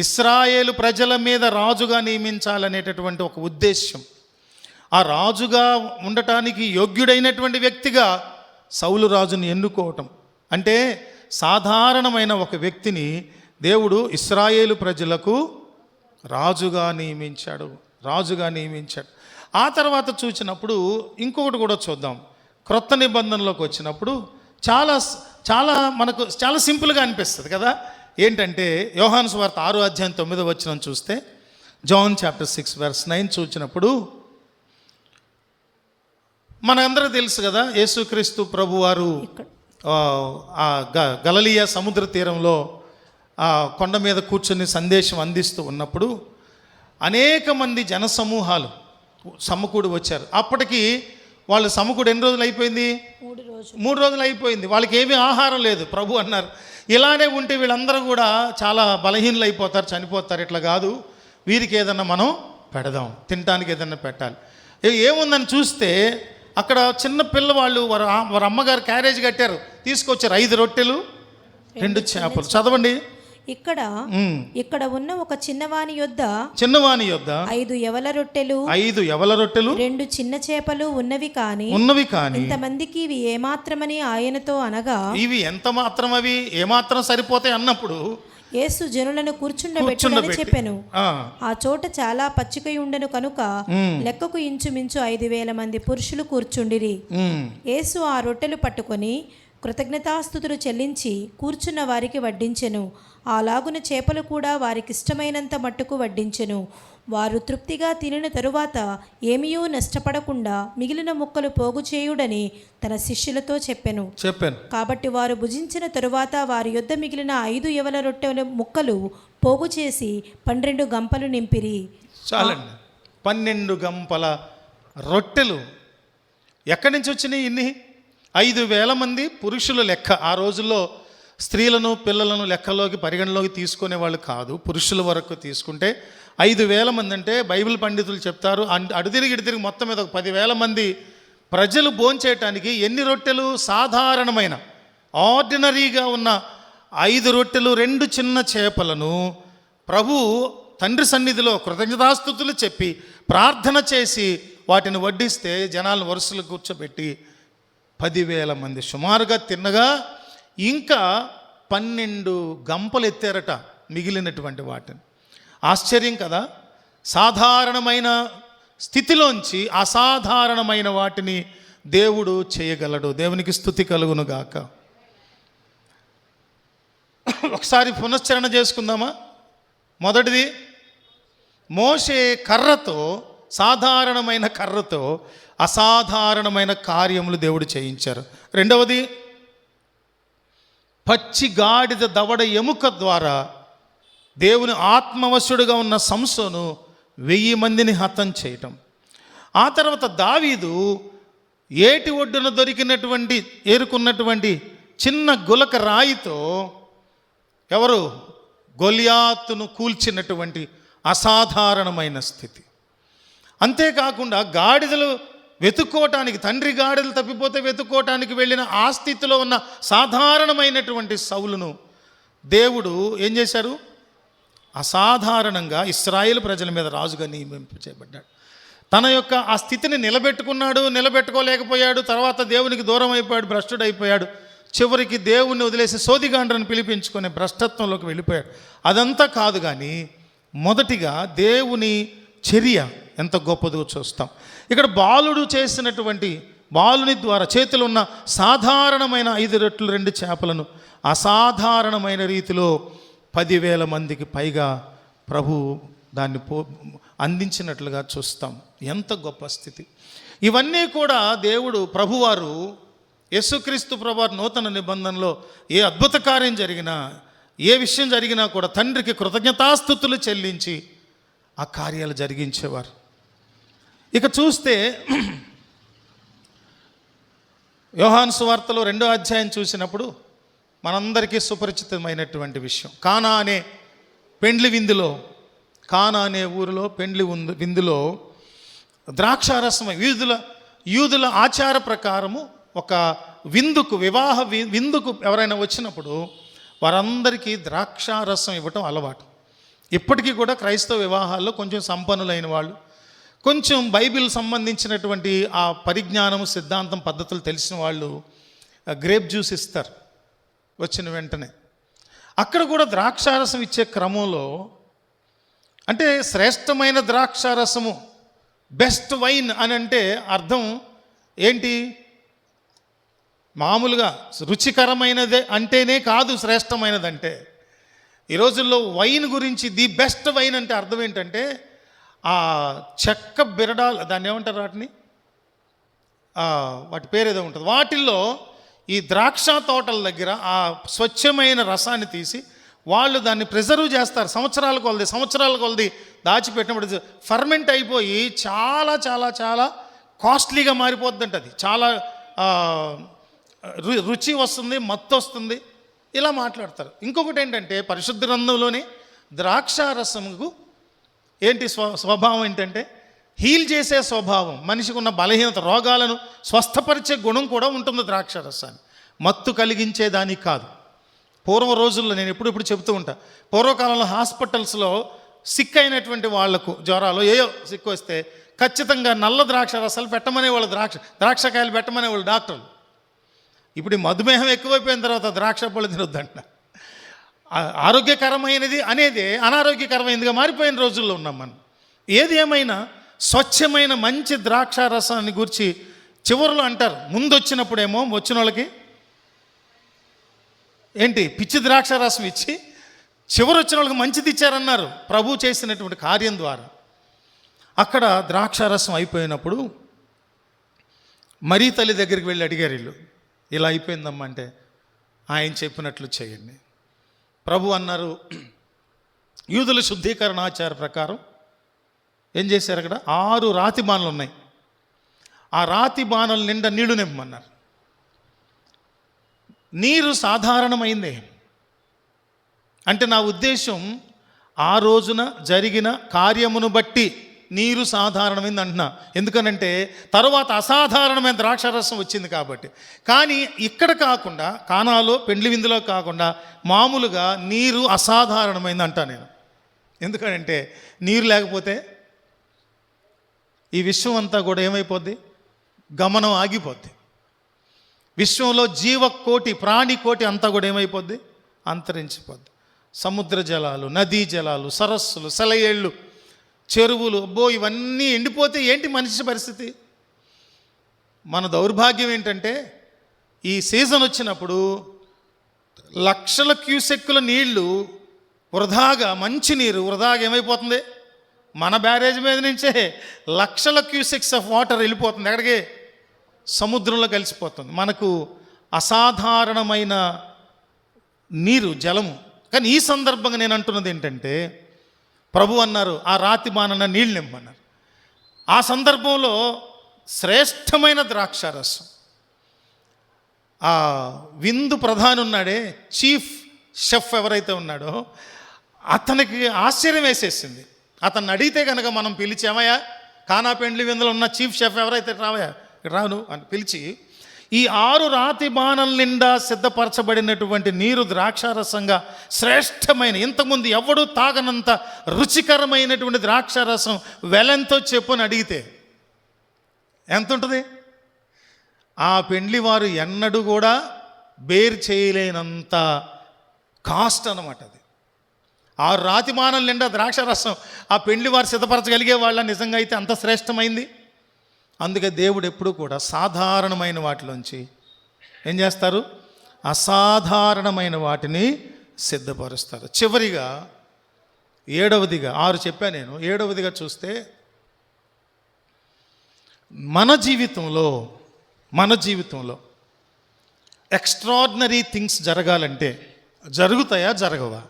ఇశ్రాయేలు ప్రజల మీద రాజుగా నియమించాలనేటటువంటి ఒక ఉద్దేశం. ఆ రాజుగా ఉండటానికి యోగ్యుడైనటువంటి వ్యక్తిగా సౌలు రాజుని ఎన్నుకోవటం అంటే, సాధారణమైన ఒక వ్యక్తిని దేవుడు ఇశ్రాయేలు ప్రజలకు రాజుగా నియమించాడు. ఆ తర్వాత చూసినప్పుడు ఇంకొకటి కూడా చూద్దాం. క్రొత్త నిబంధనలోకి వచ్చినప్పుడు చాలా చాలా మనకు చాలా సింపుల్గా అనిపిస్తుంది కదా. ఏంటంటే యోహాను సువార్త 6:9 చూస్తే, జాన్ చాప్టర్ 6:9 చూసినప్పుడు మనందరూ తెలుసు కదా, యేసుక్రీస్తు ప్రభువారు గలిలయ సముద్ర తీరంలో కొండ మీద కూర్చొని సందేశం అందిస్తూ ఉన్నప్పుడు అనేక మంది జనసమూహాలు సమకూడి వచ్చారు. అప్పటికి వాళ్ళు సమకూడి ఎన్ని రోజులు అయిపోయింది? 3 రోజులు అయిపోయింది. వాళ్ళకి ఏమీ ఆహారం లేదు. ప్రభు అన్నారు, ఇలానే ఉంటే వీళ్ళందరూ కూడా చాలా బలహీనలు అయిపోతారు, చనిపోతారు. ఇట్లా కాదు, వీరికి ఏదన్నా మనం పెడదాం, తినడానికి ఏదన్నా పెట్టాలి. ఏముందని చూస్తే అక్కడ చిన్న పిల్లవాళ్ళు వారి అమ్మగారు క్యారేజ్ కట్టారు, తీసుకొచ్చారు 5 రొట్టెలు 2 చేపలు. చదవండి. ఇక్కడ ఉన్న ఒక చిన్నవాని యొద్ద 5 యవల రొట్టెలు 2 చిన్న చేపలు ఉన్నవి కాని ఇంతమందికి ఇవి ఏమాత్రమని ఆయనతో అనగా, ఇవి ఎంత మాత్రం, అవి ఏమాత్రం సరిపోతాయి అన్నప్పుడు యేసు జనులను కూర్చుండబెట్టని చెప్పెను. ఆ చోట చాలా పచ్చిక ఉండెను కనుక లెక్కకు ఇంచుమించు 5,000 మంది పురుషులు కూర్చుండిరి. యేసు ఆ రొట్టెలు పట్టుకొని కృతజ్ఞతాస్తుతులు చెల్లించి కూర్చున్న వారికి వడ్డించెను. అలాగున చేపలు కూడా వారికిష్టమైనంత మట్టుకు వడ్డించెను. వారు తృప్తిగా తినిన తరువాత ఏమీయూ నష్టపడకుండా మిగిలిన ముక్కలు పోగు చేయుడని తన శిష్యులతో చెప్పెను. కాబట్టి వారు భుజించిన తరువాత వారి యొద్ద మిగిలిన 5 యవల రొట్టెల ముక్కలు పోగు చేసి 12 గంపలు నింపిరి. చాలండి, 12 గంపల రొట్టెలు. ఎక్కడి నుంచి వచ్చినాయి ఇన్ని? 5,000 మంది పురుషుల లెక్క. ఆ రోజుల్లో స్త్రీలను పిల్లలను లెక్కలోకి పరిగణలోకి తీసుకునే వాళ్ళు కాదు, పురుషుల వరకు తీసుకుంటే 5,000 మంది. అంటే బైబిల్ పండితులు చెప్తారు, అడుతిరిగి మొత్తం మీద 10,000 మంది ప్రజలు భోంచేయటానికి ఎన్ని రొట్టెలు? సాధారణమైన ఆర్డినరీగా ఉన్న 5 రొట్టెలు 2 చిన్న చేపలను ప్రభు తండ్రి సన్నిధిలో కృతజ్ఞతాస్తుతులు చెప్పి ప్రార్థన చేసి వాటిని వడ్డిస్తే జనాలను వరుసలు కూర్చోబెట్టి 10,000 మంది సుమారుగా తిన్నగా ఇంకా 12 గంపలు ఎత్తారట మిగిలినటువంటి వాటిని. ఆశ్చర్యం కదా. సాధారణమైన స్థితిలోంచి అసాధారణమైన వాటిని దేవుడు చేయగలడు. దేవునికి స్తుతి కలుగును గాక. ఒకసారి పునశ్చరణ చేసుకుందామా? మొదటిది, మోషే కర్రతో, సాధారణమైన కర్రతో అసాధారణమైన కార్యములు దేవుడు చేయించారు. రెండవది, పచ్చి గాడిద దవడ ఎముక ద్వారా దేవుని ఆత్మవశుడుగా ఉన్న సంసోను 1000 మందిని హతం చేయటం. ఆ తర్వాత దావీదు ఏటి ఒడ్డున ఏరుకున్నటువంటి చిన్న గులక రాయితో గొలియాతును కూల్చినటువంటి అసాధారణమైన స్థితి. అంతేకాకుండా గాడిదలు వెతుక్కోవటానికి, తండ్రి గాడిదలు తప్పిపోతే వెతుక్కోవటానికి వెళ్ళిన ఆ స్థితిలో ఉన్న సాధారణమైనటువంటి సౌలును దేవుడు ఏం చేశారు? అసాధారణంగా ఇశ్రాయేలు ప్రజల మీద రాజుగా నియమించబడ్డాడు. తన యొక్క ఆ స్థితిని నిలబెట్టుకోలేకపోయాడు. తర్వాత దేవునికి దూరం అయిపోయాడు, భ్రష్టుడైపోయాడు. చివరికి దేవుణ్ణి వదిలేసి సోదిగాండ్రను పిలిపించుకునే భ్రష్టత్వంలోకి వెళ్ళిపోయాడు. అదంతా కాదు, కానీ మొదటిగా దేవుని చర్య ఎంత గొప్పదో చూస్తాం. ఇక్కడ బాలుని ద్వారా చేతిలో ఉన్న సాధారణమైన 5 రొట్టెలు 2 చేపలను అసాధారణమైన రీతిలో 10,000 మందికి పైగా ప్రభు దాన్ని అందించినట్లుగా చూస్తాం. ఎంత గొప్ప స్థితి. ఇవన్నీ కూడా దేవుడు ప్రభువారు, యేసుక్రీస్తు ప్రభువారు నూతన నిబంధనలో ఏ అద్భుత కార్యం జరిగినా, ఏ విషయం జరిగినా కూడా తండ్రికి కృతజ్ఞతాస్తుతులు చెల్లించి ఆ కార్యాలు జరిగించేవారు. ఇక చూస్తే యోహాను సువార్తలో 2వ అధ్యాయం చూసినప్పుడు మనందరికీ సుపరిచితమైనటువంటి విషయం, కానా అనే ఊరిలో పెండ్లి విందులో ద్రాక్షారసం, యూదుల ఆచార ప్రకారము ఒక వివాహ విందుకు ఎవరైనా వచ్చినప్పుడు వారందరికీ ద్రాక్షారసం ఇవ్వటం అలవాటు. ఇప్పటికీ కూడా క్రైస్తవ వివాహాల్లో కొంచెం సంపన్నులైన వాళ్ళు, కొంచెం బైబిల్ సంబంధించినటువంటి ఆ పరిజ్ఞానం, సిద్ధాంతం, పద్ధతులు తెలిసిన వాళ్ళు గ్రేప్ జ్యూస్ ఇస్తారు వచ్చిన వెంటనే. అక్కడ కూడా ద్రాక్షారసం ఇచ్చే క్రమంలో, అంటే శ్రేష్టమైన ద్రాక్షారసము బెస్ట్ వైన్ అని అంటే అర్థం ఏంటి? మామూలుగా రుచికరమైనదే అంటేనే కాదు, శ్రేష్టమైనదంటే. ఈ రోజుల్లో వైన్ గురించి ది బెస్ట్ వైన్ అంటే అర్థం ఏంటంటే ఆ చెక్క బిరడాలు, దాన్ని ఏమంటారు వాటిని, వాటి పేరు ఏదో ఉంటుంది, వాటిల్లో ఈ ద్రాక్ష తోటల దగ్గర ఆ స్వచ్ఛమైన రసాన్ని తీసి వాళ్ళు దాన్ని ప్రిజర్వ్ చేస్తారు. సంవత్సరాల కొలది దాచిపెట్టినప్పుడు ఫర్మెంట్ అయిపోయి చాలా చాలా చాలా కాస్ట్లీగా మారిపోద్దంట. అది చాలా రుచి వస్తుంది, మత్తు వస్తుంది, ఇలా మాట్లాడతారు. ఇంకొకటి ఏంటంటే పరిశుద్ధ గ్రంథంలోని ద్రాక్షారసముకు ఏంటి స్వభావం ఏంటంటే హీల్ చేసే స్వభావం, మనిషికి ఉన్న బలహీనత, రోగాలను స్వస్థపరిచే గుణం కూడా ఉంటుంది ద్రాక్షారసాన్ని. మత్తు కలిగించే దానికి కాదు. పూర్వ రోజుల్లో నేను ఎప్పుడెప్పుడు చెబుతూ ఉంటా, పూర్వకాలంలో హాస్పిటల్స్లో సిక్ అయినటువంటి వాళ్లకు జ్వరాలు ఏయో సిక్ వస్తే ఖచ్చితంగా నల్ల ద్రాక్ష రసాలు పెట్టమనేవాళ్ళు, ద్రాక్షకాయలు పెట్టమనేవాళ్ళు డాక్టర్లు. ఇప్పుడు ఈ మధుమేహం ఎక్కువైపోయిన తర్వాత ద్రాక్ష పళ్ళు తినొద్దంట. ఆరోగ్యకరమైనది అనేది అనారోగ్యకరమైనదిగా మారిపోయిన రోజుల్లో ఉన్నాం మనం. ఏది ఏమైనా స్వచ్ఛమైన మంచి ద్రాక్ష రసాన్ని గురించి చివరిలో అంటారు. ముందు వచ్చినప్పుడేమో వచ్చిన వాళ్ళకి ఏంటి పిచ్చి ద్రాక్ష రసం ఇచ్చి చివరి వచ్చిన వాళ్ళకి మంచిది ఇచ్చారన్నారు ప్రభు చేసినటువంటి కార్యం ద్వారా. అక్కడ ద్రాక్షారసం అయిపోయినప్పుడు మరీ తల్లి దగ్గరికి వెళ్ళి అడిగారు, వీళ్ళు ఇలా అయిపోయిందమ్మా అంటే ఆయన చెప్పినట్లు చేయండి. ప్రభు అన్నారు, యూదుల శుద్ధీకరణాచార ప్రకారం ఏం చేశారు, అక్కడ 6 రాతి బాణలు ఉన్నాయి, ఆ రాతి బాణల నిండా నీళ్లు నింపమన్నారు. నీరు సాధారణమైందే అంటే నా ఉద్దేశం ఆ రోజున జరిగిన కార్యమును బట్టి నీరు సాధారణమైంది అంటున్నా. ఎందుకనంటే తర్వాత అసాధారణమైన ద్రాక్షారసం వచ్చింది కాబట్టి. కానీ ఇక్కడ కాకుండా, కానాలో పెండ్లి విందులో కాకుండా మామూలుగా నీరు అసాధారణమైంది అంటా నేను. ఎందుకనంటే నీరు లేకపోతే ఈ విశ్వం అంతా కూడా ఏమైపోద్ది, గమనం ఆగిపోద్ది. విశ్వంలో జీవకోటి, ప్రాణికోటి అంతా కూడా ఏమైపోద్ది, అంతరించిపోద్ది. సముద్ర జలాలు, నదీ జలాలు, సరస్సులు, సెలయేళ్ళు, చెరువులు, ఇవన్నీ ఎండిపోతే ఏంటి మనిషి పరిస్థితి? మన దౌర్భాగ్యం ఏంటంటే ఈ సీజన్ వచ్చినప్పుడు లక్షల క్యూసెక్కుల నీళ్లు వృధాగా, మంచి నీరు వృధాగా ఏమైపోతుంది, మన బ్యారేజ్ మీద నుంచే లక్షల క్యూసెక్స్ ఆఫ్ వాటర్ వెళ్ళిపోతుంది. ఎక్కడికి? సముద్రంలో కలిసిపోతుంది. మనకు అసాధారణమైన నీరు, జలము. కానీ ఈ సందర్భంగా నేను అంటున్నది ఏంటంటే ప్రభు అన్నారు ఆ రాతి బాణన నీళ్ళు నింపన్నారు. ఆ సందర్భంలో శ్రేష్టమైన ద్రాక్షారసం, ఆ విందు ప్రధాని ఉన్నాడే, చీఫ్ షెఫ్ ఎవరైతే ఉన్నాడో అతనికి ఆశ్చర్యం వేసేసింది. అతన్ని అడిగితే కనుక మనం పిలిచామయ్యా, కానా పెండ్లి విందులో ఉన్న చీఫ్ షెఫ్ ఎవరైతే రావయ్యా రాను అని పిలిచి ఈ 6 రాతి బాణల నిండా సిద్ధపరచబడినటువంటి నీరు ద్రాక్షారసంగా శ్రేష్టమైన, ఇంతకుముందు ఎవడూ తాగనంత రుచికరమైనటువంటి ద్రాక్షారసం వెలంతో చెప్పుని అడిగితే ఎంత ఉంటుంది? ఆ పెండ్లి వారు ఎన్నడూ కూడా బేర్ చేయలేనంత కాస్ట్ అన్నమాట అది. 6 రాతి బాణల నిండా ద్రాక్షారసం ఆ పెండ్లి వారు సిద్ధపరచగలిగే వాళ్ళ నిజంగా అయితే అంత శ్రేష్టమైంది. అందుకే దేవుడు ఎప్పుడు కూడా సాధారణమైన వాటిలోంచి ఏం చేస్తారు, అసాధారణమైన వాటిని సిద్ధపరుస్తారు. చివరిగా 7వదిగా, 6 చెప్పా నేను, 7వదిగా చూస్తే మన జీవితంలో ఎక్స్ట్రాడినరీ థింగ్స్ జరగాలంటే జరుగుతాయా, జరగవా?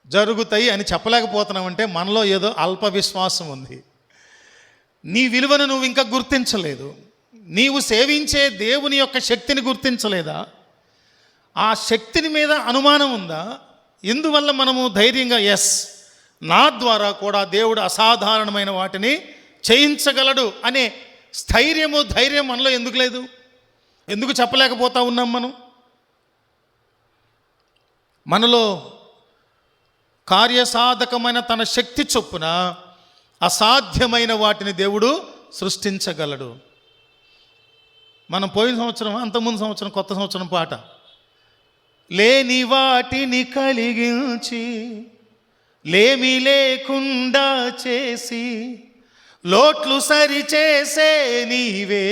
జరుగుతాయి అని చెప్పలేకపోతున్నామంటే మనలో ఏదో అల్ప విశ్వాసం ఉంది. నీ విలువను నువ్వు ఇంకా గుర్తించలేదు. నీవు సేవించే దేవుని యొక్క శక్తిని గుర్తించలేదా? ఆ శక్తిని మీద అనుమానం ఉందా? ఇందువల్ల మనము ధైర్యంగా నా ద్వారా కూడా దేవుడు అసాధారణమైన వాటిని చేయించగలడు అనే ధైర్యం మనలో ఎందుకు లేదు? ఎందుకు చెప్పలేకపోతా ఉన్నాం? మనలో కార్యసాధకమైన తన శక్తి చొప్పున అసాధ్యమైన వాటిని దేవుడు సృష్టించగలడు. మనం పోయిన సంవత్సరం, అంతకుముందు సంవత్సరం, కొత్త సంవత్సరం పాట లేని వాటిని కలిగించి లేమి లేకుండా చేసి లోట్లు సరిచేసే నీవే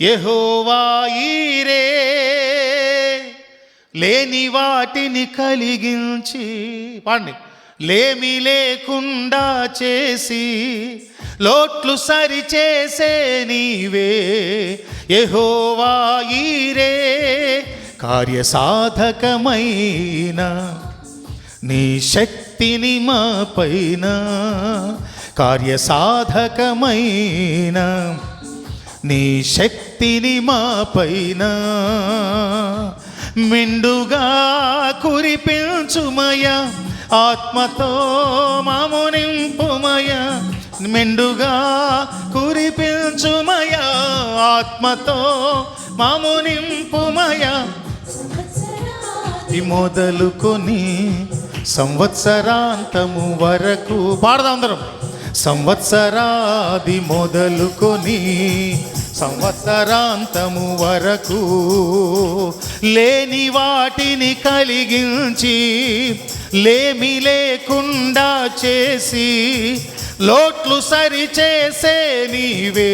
యెహోవా ఈరే. లేని వాటిని కలిగించి పాడండి. లేమి లేకుండా చేసి లోట్లు సరిచేసే నీవే యెహోవా ఈరే. కార్యసాధకమైన నీ శక్తిని మా పైన, కార్యసాధకమైన నీ శక్తిని మా పైన మెండుగా కురిపించుమయ, ఆత్మతో మాము నింపుమయ. మెండుగా కురిపించుమయ, ఆత్మతో మాము నింపుమయ. మొదలుకొని సంవత్సరాంతము వరకు పాడదాం అందరం. సంవత్సరాది మొదలుకొని సంవత్సరాంతము వరకు లేని వాటిని కలిగించి లేమి లేకుండా చేసి లోట్లు సరిచేసే నీవే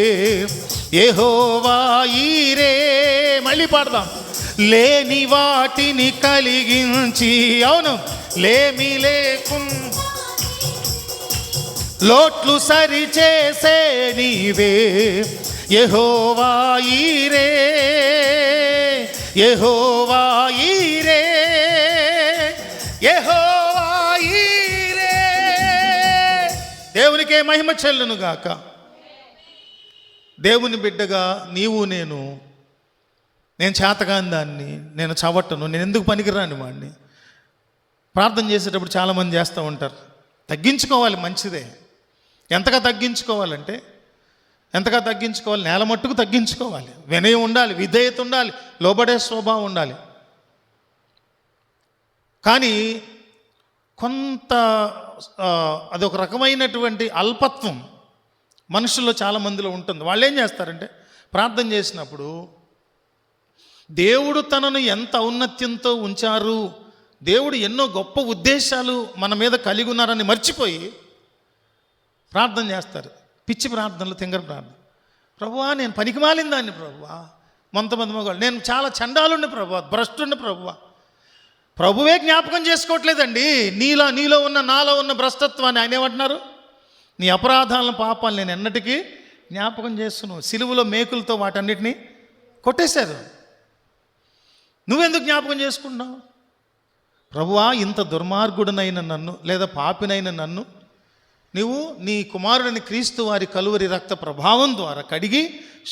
యెహోవా ఈరే. మళ్ళీ పాడదాం. లేని వాటిని కలిగించి, అవును, లేమి లేకుండా లోట్లు సరిచేసే నీవే యెహోవా ఈరే, యెహోవా ఈరే, యెహోవా ఈరే. దేవునికే మహిమ చెల్లును గాక. దేవుని బిడ్డగా నీవు నేను చేతకాని దాన్ని, నేను చవట్టను, నేను ఎందుకు పనికిరాని వాడిని. ప్రార్థన చేసేటప్పుడు చాలామంది చేస్తూ ఉంటారు. తగ్గించుకోవాలి, మంచిదే. ఎంతగా తగ్గించుకోవాలంటే ఎంతగా తగ్గించుకోవాలి? నేల మట్టుకు తగ్గించుకోవాలి. వినయం ఉండాలి, విధేయత ఉండాలి, లోబడే స్వభావం ఉండాలి. కానీ కొంత అదొక రకమైనటువంటి అల్పత్వం మనుషుల్లో చాలామందిలో ఉంటుంది. వాళ్ళు ఏం చేస్తారంటే ప్రార్థన చేసినప్పుడు దేవుడు తనను ఎంత ఔన్నత్యంతో ఉంచారు, దేవుడు ఎన్నో గొప్ప ఉద్దేశాలు మన మీద కలిగి ఉన్నారని మర్చిపోయి ప్రార్థన చేస్తారు. పిచ్చి ప్రార్థనలు, తింగర ప్రార్థన. ప్రభువా నేను పనికిమాలిన దాన్ని ప్రభువా, కొంతమంది మగవాళ్ళు నేను చాలా చండాలుండి ప్రభువా, భ్రష్టుండి ప్రభువా. ప్రభువే జ్ఞాపకం చేసుకోవట్లేదండి నీలో ఉన్న నాలో ఉన్న భ్రష్టత్వాన్ని. ఆయన ఏమంటున్నారు? నీ అపరాధాలను పాపాలు నేను ఎన్నటికీ జ్ఞాపకం చేస్తున్నావు. సిలువలో మేకులతో వాటన్నిటినీ కొట్టేశారు. నువ్వెందుకు జ్ఞాపకం చేసుకున్నావు? ప్రభువా ఇంత దుర్మార్గుడనైన నన్ను, లేదా పాపినైన నన్ను నీవు నీ కుమారుడిని క్రీస్తు వారి కలువరి రక్త ప్రభావం ద్వారా కడిగి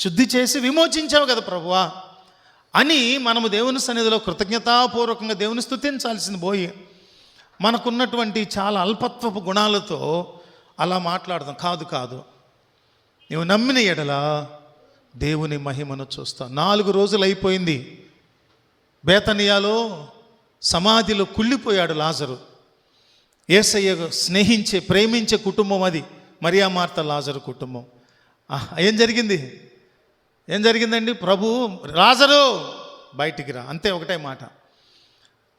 శుద్ధి చేసి విమోచించావు కదా ప్రభువా అని మనము దేవుని సన్నిధిలో కృతజ్ఞతాపూర్వకంగా దేవుని స్తుతించాల్సింది పోయి మనకున్నటువంటి చాలా అల్పత్వపు గుణాలతో అలా మాట్లాడదాం. కాదు, నీవు నమ్మిన ఎడల దేవుని మహిమను చూస్తావు. 4 రోజులు అయిపోయింది. బేతనియాలో సమాధిలో కుళ్ళిపోయాడు లాజరు. యేసయ్య స్నేహించే ప్రేమించే కుటుంబం అది, మరియా మార్త లాజరు కుటుంబం. ఏం జరిగిందండి? ప్రభు లాజరు బయటికి రా, అంతే ఒకటే మాట.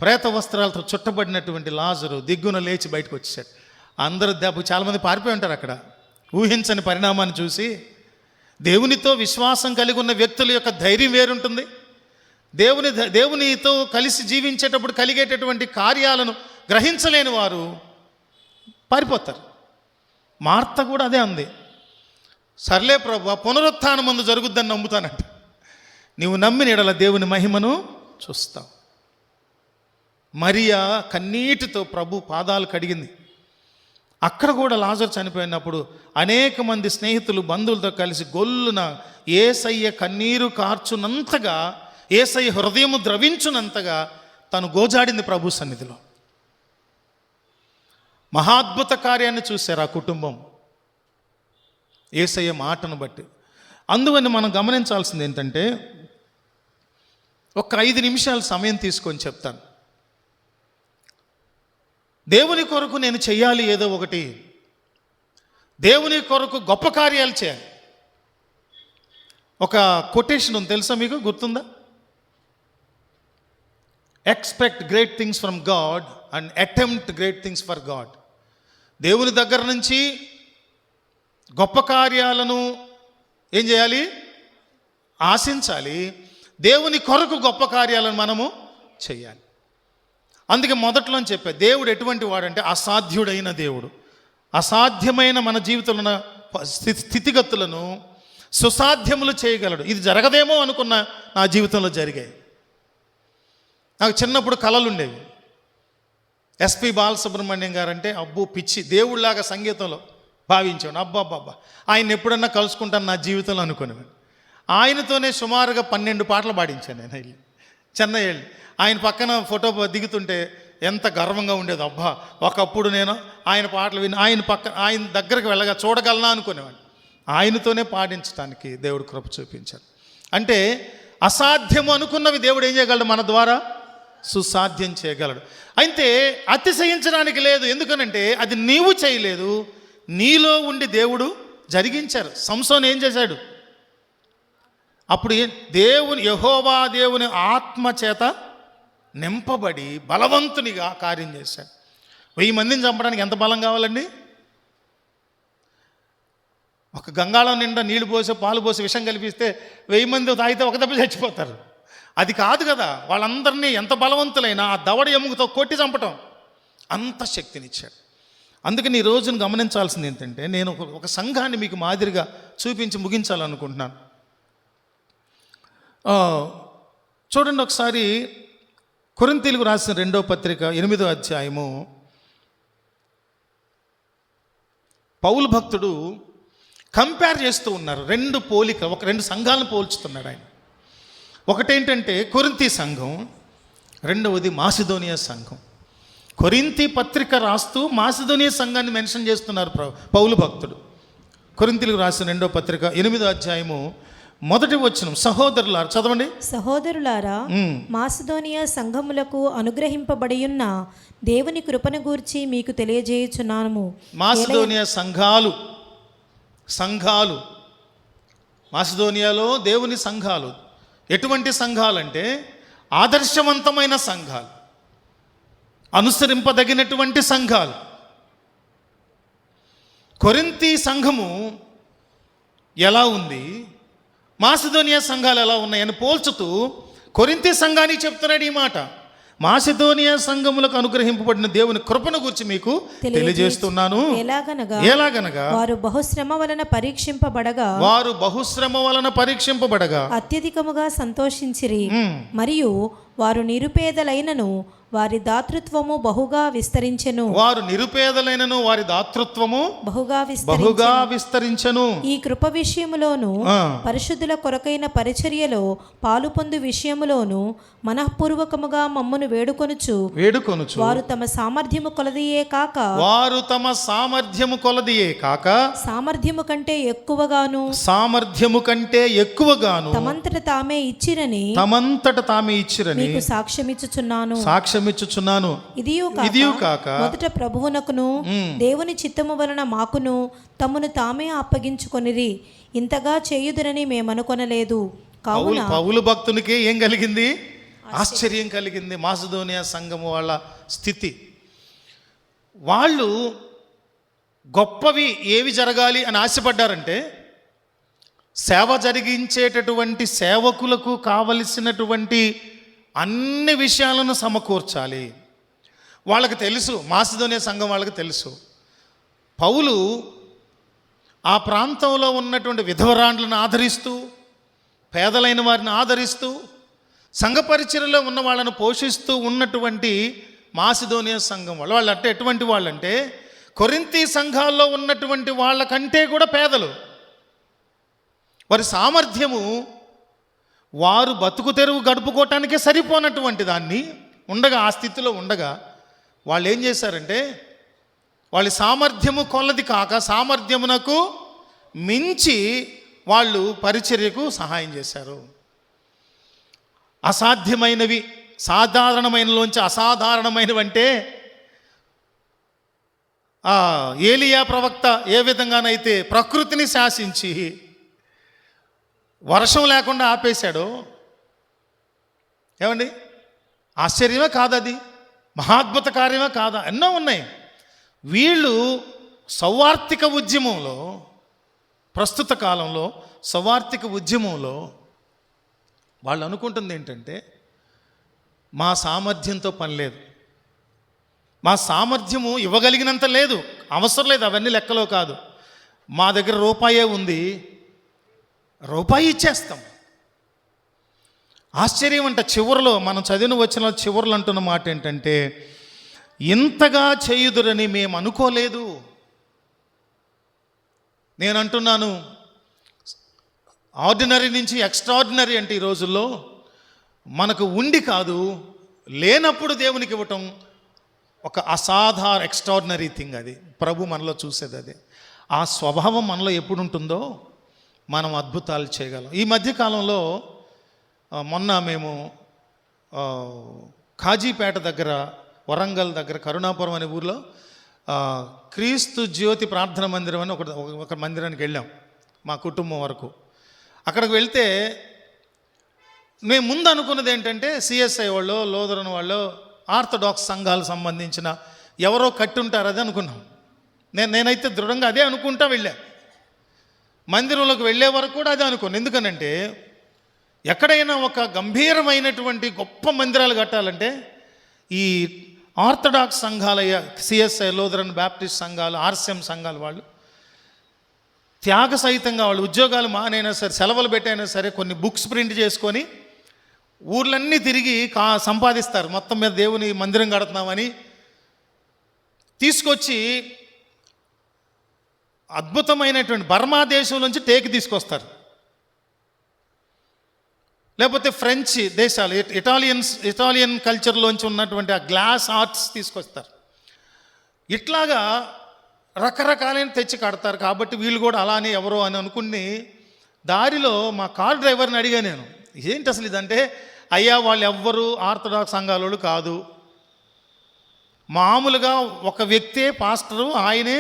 ప్రేత వస్త్రాలతో చుట్టబడినటువంటి లాజరు దిగ్గున లేచి బయటకు వచ్చేసాడు. అందరూ చాలామంది పారిపోయి ఉంటారు అక్కడ. ఊహించని పరిణామాన్ని చూసి దేవునితో విశ్వాసం కలిగి ఉన్న వ్యక్తుల యొక్క ధైర్యం వేరుంటుంది. దేవునితో కలిసి జీవించేటప్పుడు కలిగేటటువంటి కార్యాలను గ్రహించలేని వారు పారిపోతారు. మార్త కూడా అదే అంది. సర్లే ప్రభువా పునరుత్థానం ముందు జరుగుద్దని నమ్ముతానంట. నీవు నమ్మిన ఎడల దేవుని మహిమను చూస్తావు. మరియా కన్నీటితో ప్రభు పాదాలు కడిగింది. అక్కడ కూడా లాజరు చనిపోయినప్పుడు అనేక మంది స్నేహితులు బంధువులతో కలిసి గొల్లున యేసయ్య కన్నీరు కార్చునంతగా, యేసయ్య హృదయము ద్రవించునంతగా తను గోజాడింది ప్రభు సన్నిధిలో. మహాద్భుత కార్యాన్ని చూశారు ఆ కుటుంబం యేసయ్య మాటను బట్టి. అందువల్ల మనం గమనించాల్సింది ఏంటంటే, ఒక 5 నిమిషాలు సమయం తీసుకొని చెప్తాను. దేవుని కొరకు నేను చెయ్యాలి ఏదో ఒకటి, దేవుని కొరకు గొప్ప కార్యాలు చేయాలి. ఒక కొటేషన్ ఉంది తెలుసా మీకు, గుర్తుందా? Expect great things from God and attempt great things for God. దేవుని దగ్గర నుంచి గొప్ప కార్యాలను ఏం చేయాలి? ఆశించాలి. దేవుని కొరకు గొప్ప కార్యాలను మనము చేయాలి. అందుకే మొదట్లో చెప్పా, దేవుడు ఎటువంటి వాడంటే అసాధ్యుడైన దేవుడు. అసాధ్యమైన మన జీవితంలో ఉన్న స్థితిగతులను సుసాధ్యములు చేయగలడు. ఇది జరగదేమో అనుకున్న నా జీవితంలో జరిగాయి. నాకు చిన్నప్పుడు కళలు ఉండేవి. ఎస్పి బాలసుబ్రహ్మణ్యం గారు అంటే అబ్బో పిచ్చి, దేవుళ్ళలాగా సంగీతంలో భావించాను. అబ్బాబ్బాబ్బా, ఆయన ఎప్పుడన్నా కలుసుకుంటాను నా జీవితంలో అనుకునేవాడు. ఆయనతోనే సుమారుగా 12 పాటలు పాడించాను నేను వెళ్ళి, చెన్నై వెళ్ళి. ఆయన పక్కన ఫోటో దిగుతుంటే ఎంత గర్వంగా ఉండేది. అబ్బా, ఒకప్పుడు నేను ఆయన పాటలు విని ఆయన దగ్గరికి వెళ్ళగా చూడగలనా అనుకునేవాడిని. ఆయనతోనే పాడించడానికి దేవుడు కృప చూపించాడు. అంటే అసాధ్యము అనుకున్నవి దేవుడు ఏం చేయగలడు? మన ద్వారా సుసాధ్యం చేయగలడు. అయితే అతిశయించడానికి లేదు. ఎందుకనంటే అది నీవు చేయలేదు, నీలో ఉండి దేవుడు జరిగించారు. సంసోను ఏం చేశాడు? అప్పుడు యెహోవా దేవుని ఆత్మ చేత నింపబడి బలవంతునిగా కార్యం చేశాడు. 1000 మందిని చంపడానికి ఎంత బలం కావాలండి? ఒక గంగాళం నిండా నీళ్లు పోసి పాలు పోసి విషం కలిపిస్తే 1000 మంది తాగితే ఒక దెబ్బ చచ్చిపోతారు. అది కాదు కదా, వాళ్ళందరినీ ఎంత బలవంతులైనా ఆ దవడ ఎముకతో కొట్టి చంపటం అంత శక్తినిచ్చాడు. అందుకని ఈ రోజును గమనించాల్సింది ఏంటంటే, నేను ఒక సంఘాన్ని మీకు మాదిరిగా చూపించి ముగించాలనుకుంటున్నాను. చూడండి ఒకసారి కొరింథీయులకు రాసిన 2వ పత్రిక 8వ అధ్యాయము. పౌలు భక్తుడు కంపేర్ చేస్తూ ఉన్నారు. 2 సంఘాలను పోల్చుతున్నాడు ఆయన. ఒకటేంటంటే కొరింథీ సంఘం, రెండవది మాసిదోనియా సంఘం. కొరింథీ పత్రిక రాస్తూ మాసిదోనియా సంఘాన్ని మెన్షన్ చేస్తున్నారు పౌలు భక్తుడు. కొరింథీయులకు రాసిన 2వ పత్రిక 8వ అధ్యాయము 1వ వచనం. సహోదరులారా, చదవండి. సహోదరులారా, మాసిదోనియా సంఘములకు అనుగ్రహింపబడి ఉన్న దేవుని కృపను గూర్చి మీకు తెలియజేయుచున్నాము. మాసిదోనియా సంఘాలు మాసిదోనియాలో దేవుని సంఘాలు ఎటువంటి సంఘాలంటే ఆదర్శవంతమైన సంఘాలు, అనుసరింపదగినటువంటి సంఘాలు. కొరింథీ సంఘము ఎలా ఉంది, మాసిదోనియా సంఘాలు ఎలా ఉన్నాయని పోల్చుతూ కొరింథీ సంఘానికి చెప్తున్నాడు ఈ మాట. మాసిదోనియా సంఘములకు అనుగ్రహింపబడిన దేవుని కృపను గురించి మీకు తెలియజేస్తున్నాను. ఎలాగనగా వారు బహుశ్రమ వలన పరీక్షింపబడగా అత్యధికముగా సంతోషించిరి. మరియు వారు నిరుపేదలైనను వారి దాతృత్వము బహుగా విస్తరించెను. బహుగా విస్తరించెను. ఈ కృప విషయములోను పరిశుద్ధుల కొరకైన పరిచర్యలో పాలుపొందు విషయములోను మనఃపూర్వకముగా మమ్మను వేడుకొనుచు వారు తమ సామర్థ్యము కొలదియే కాక సామర్థ్యము కంటే ఎక్కువగాను తమంతట తామే ఇచ్చిరని మీకు సాక్ష్యమిచ్చుచున్నాను. ఇదియు కాక మొదట ప్రభువునకును దేవుని చిత్తము వలన మాకును తమను తామే అప్పగించుకొనిరి. ఇంతగా చేయుదురని మేమనుకొనలేదు. కావున పౌలు భక్తునికి ఏం కలిగింది? ఆశ్చర్యం కలిగింది. మాసిదోనియా సంఘము వాళ్ళ స్థితి, వాళ్ళు గొప్పవి ఏవి జరగాలి అని ఆశపడ్డారంటే, సేవ జరిగించేటటువంటి సేవకులకు కావలసినటువంటి అన్ని విషయాలను సమకూర్చాలి. వాళ్ళకి తెలుసు, మాసిదోనియా సంఘం వాళ్ళకి తెలుసు, పౌలు ఆ ప్రాంతంలో ఉన్నటువంటి విధవరాండ్లను ఆదరిస్తూ, పేదలైన వారిని ఆదరిస్తూ, సంఘ పరిచర్యలో ఉన్న వాళ్ళను పోషిస్తూ ఉన్నటువంటి మాసిదోనియా సంఘం వాళ్ళు అంటే ఎటువంటి వాళ్ళంటే కొరింథీ సంఘాల్లో ఉన్నటువంటి వాళ్ళకంటే కూడా పేదలు. వారి సామర్థ్యము వారు బతుకు తెరువు గడుపుకోవటానికే సరిపోనటువంటి దాన్ని ఉండగా, ఆ స్థితిలో ఉండగా వాళ్ళు ఏం చేశారంటే, వాళ్ళ సామర్థ్యము కొలది కాక సామర్థ్యమునకు మించి వాళ్ళు పరిచర్యకు సహాయం చేశారు. అసాధ్యమైనవి సాధారణమైనలోంచి అసాధారణమైనవి అంటే, ఏలియా ప్రవక్త ఏ విధంగానైతే ప్రకృతిని శాసించి వర్షం లేకుండా ఆపేశాడో, ఏమండి, ఆశ్చర్యమే కాదు, అది మహాద్భుత కార్యమే కాదా? ఎన్నో ఉన్నాయి. వీళ్ళు సౌవార్తిక ఉద్యమంలో, ప్రస్తుత కాలంలో సౌవార్తిక ఉద్యమంలో వాళ్ళు అనుకుంటుంది ఏంటంటే, మా సామర్థ్యంతో పని లేదు, మా సామర్థ్యము ఇవ్వగలిగినంత లేదు, అవసరం లేదు, అవన్నీ లెక్కలో కాదు, మా దగ్గర రూపాయే ఉంది, రూపాయి ఇచ్చేస్తాం. ఆశ్చర్యం అంట. చివరిలో మనం చదివిన వచ్చిన చివరిలో అంటున్న మాట ఏంటంటే, ఇంతగా చేయుదురని మేము అనుకోలేదు. నేను అంటున్నాను, ఆర్డినరీ నుంచి ఎక్స్ట్రాడినరీ అంటే ఈ రోజుల్లో మనకు ఉండి కాదు, లేనప్పుడు దేవునికి ఇవ్వటం ఒక అసాధారణ ఎక్స్ట్రాడినరీ థింగ్. అది ప్రభు మనలో చూసేది అదే. ఆ స్వభావం మనలో ఎప్పుడు ఉంటుందో మనం అద్భుతాలు చేయగలం. ఈ మధ్యకాలంలో మొన్న మేము కాజీపేట దగ్గర, వరంగల్ దగ్గర కరుణాపురం అనే ఊర్లో క్రీస్తు జ్యోతి ప్రార్థన మందిరం అని ఒక మందిరానికి వెళ్ళాం మా కుటుంబం వరకు. అక్కడికి వెళ్తే మేము ముందు అనుకున్నది ఏంటంటే, సిఎస్ఐ వాళ్ళు, లోదరన్ వాళ్ళు, ఆర్థడాక్స్ సంఘాలకు సంబంధించిన ఎవరో కట్టి ఉంటారు అది అనుకున్నాం. నేనైతే దృఢంగా అదే అనుకుంటా వెళ్ళా. మందిరంలోకి వెళ్ళే వరకు కూడా అదే అనుకోను. ఎందుకనంటే ఎక్కడైనా ఒక గంభీరమైనటువంటి గొప్ప మందిరాలు కట్టాలంటే ఈ ఆర్థడాక్స్ సంఘాల, సిఎస్ఐ, లోదరన్, బ్యాప్టిస్ట్ సంఘాలు, ఆర్సిఎం సంఘాలు వాళ్ళు త్యాగ సహితంగా వాళ్ళు ఉద్యోగాలు మానైనా సరే, సెలవులు పెట్టైనా సరే, కొన్ని బుక్స్ ప్రింట్ చేసుకొని ఊర్లన్నీ తిరిగి సంపాదిస్తారు. మొత్తం మీద దేవుని మందిరం కడుతున్నామని తీసుకొచ్చి అద్భుతమైనటువంటి బర్మా దేశం నుంచి టేక్ తీసుకొస్తారు, లేకపోతే ఫ్రెంచ్ దేశాలు, ఇటాలియన్ కల్చర్లోంచి ఉన్నటువంటి ఆ గ్లాస్ ఆర్ట్స్ తీసుకొస్తారు. ఇట్లాగా రకరకాలైన తెచ్చి కడతారు. కాబట్టి వీళ్ళు కూడా అలానే ఎవరో అని అనుకుని దారిలో మా కార్ డ్రైవర్ని అడిగా నేను, ఏంటి అసలు ఇదంటే, అయ్యా వాళ్ళు ఎవ్వరు ఆర్థడాక్స్ సంఘాలోళ్ళు కాదు, మామూలుగా ఒక వ్యక్తే పాస్టరు, ఆయనే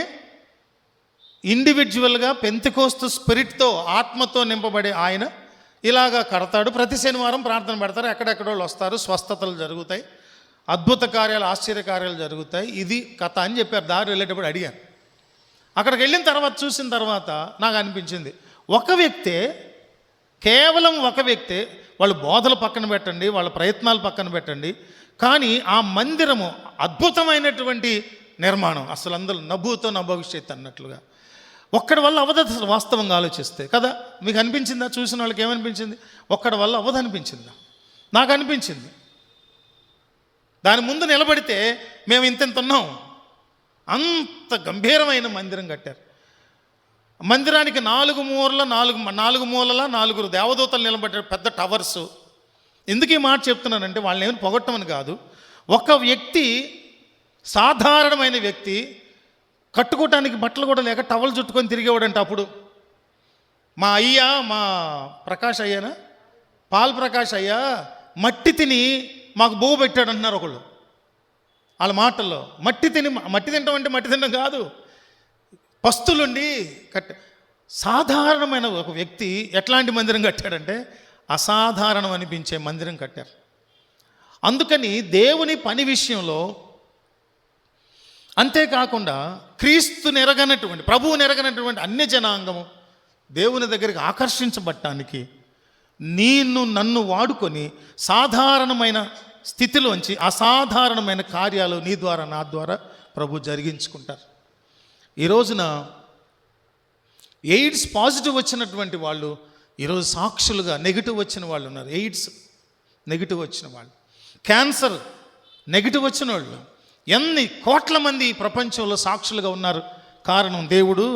ఇండివిజువల్గా పెంతెకోస్తు స్పిరిట్తో, ఆత్మతో నింపబడే ఆయన ఇలాగా కడతాడు. ప్రతి శనివారం ప్రార్థన పెడతారు, ఎక్కడెక్కడోళ్ళు వస్తారు, స్వస్థతలు జరుగుతాయి, అద్భుత కార్యాలు, ఆశ్చర్య కార్యాలు జరుగుతాయి. ఇది కథ అని చెప్పారు. దారి వెళ్ళేటప్పుడు అడిగాను. అక్కడికి వెళ్ళిన తర్వాత చూసిన తర్వాత నాకు అనిపించింది, ఒక వ్యక్తే, కేవలం ఒక వ్యక్తే, వాళ్ళు బోధలు పక్కన పెట్టండి, వాళ్ళ ప్రయత్నాలు పక్కన పెట్టండి, కానీ ఆ మందిరము అద్భుతమైనటువంటి నిర్మాణం, అసలు అందరూ నభూతో నభవిష్యత్ అన్నట్లుగా ఒక్కడి వల్ల అవధ. వాస్తవంగా ఆలోచిస్తే కదా, మీకు అనిపించిందా? చూసిన వాళ్ళకి ఏమనిపించింది? ఒక్కడి వల్ల అవధ అనిపించిందా? నాకు అనిపించింది. దాని ముందు నిలబడితే మేము ఇంత ఉన్నాం. అంత గంభీరమైన మందిరం కట్టారు. మందిరానికి నాలుగు మూలల 4 దేవదూతలు నిలబడ్డారు, పెద్ద టవర్సు. ఎందుకు ఈ మాట చెప్తున్నానంటే, వాళ్ళని ఏమైనా పొగట్టమని కాదు. ఒక వ్యక్తి, సాధారణమైన వ్యక్తి, కట్టుకోవటానికి బట్టలు కూడా లేక టవల్ చుట్టుకొని తిరిగేవాడంట. అప్పుడు మా ప్రకాష్ అయ్యానా, పాల్ ప్రకాష్ అయ్యా మట్టి తిని మాకు బోగు పెట్టాడు అంటున్నారు ఒకళ్ళు. వాళ్ళ మాటల్లో మట్టి తినటం అంటే మట్టి తినడం కాదు, పస్తులుండి సాధారణమైన ఒక వ్యక్తి ఎట్లాంటి మందిరం కట్టాడంటే, అసాధారణం అనిపించే మందిరం కట్టారు. అందుకని దేవుని పని విషయంలో, అంతేకాకుండా క్రీస్తు నెరగనటువంటి, ప్రభువు నెరగనటువంటి అన్య జనాంగము దేవుని దగ్గరికి ఆకర్షించబడటానికి నన్ను వాడుకొని సాధారణమైన స్థితిలోంచి అసాధారణమైన కార్యాలు నీ ద్వారా, నా ద్వారా ప్రభు జరిగించుకుంటారు. ఈ రోజున ఎయిడ్స్ పాజిటివ్ వచ్చినటువంటి వాళ్ళు ఈరోజు సాక్షులుగా, నెగిటివ్ వచ్చిన వాళ్ళు ఉన్నారు. ఎయిడ్స్ నెగిటివ్ వచ్చిన వాళ్ళు, క్యాన్సర్ నెగిటివ్ వచ్చిన వాళ్ళు, ఎన్ని కోట్ల మంది ప్రపంచంలో సాక్షులుగా ఉన్నారు. కారణం దేవుడు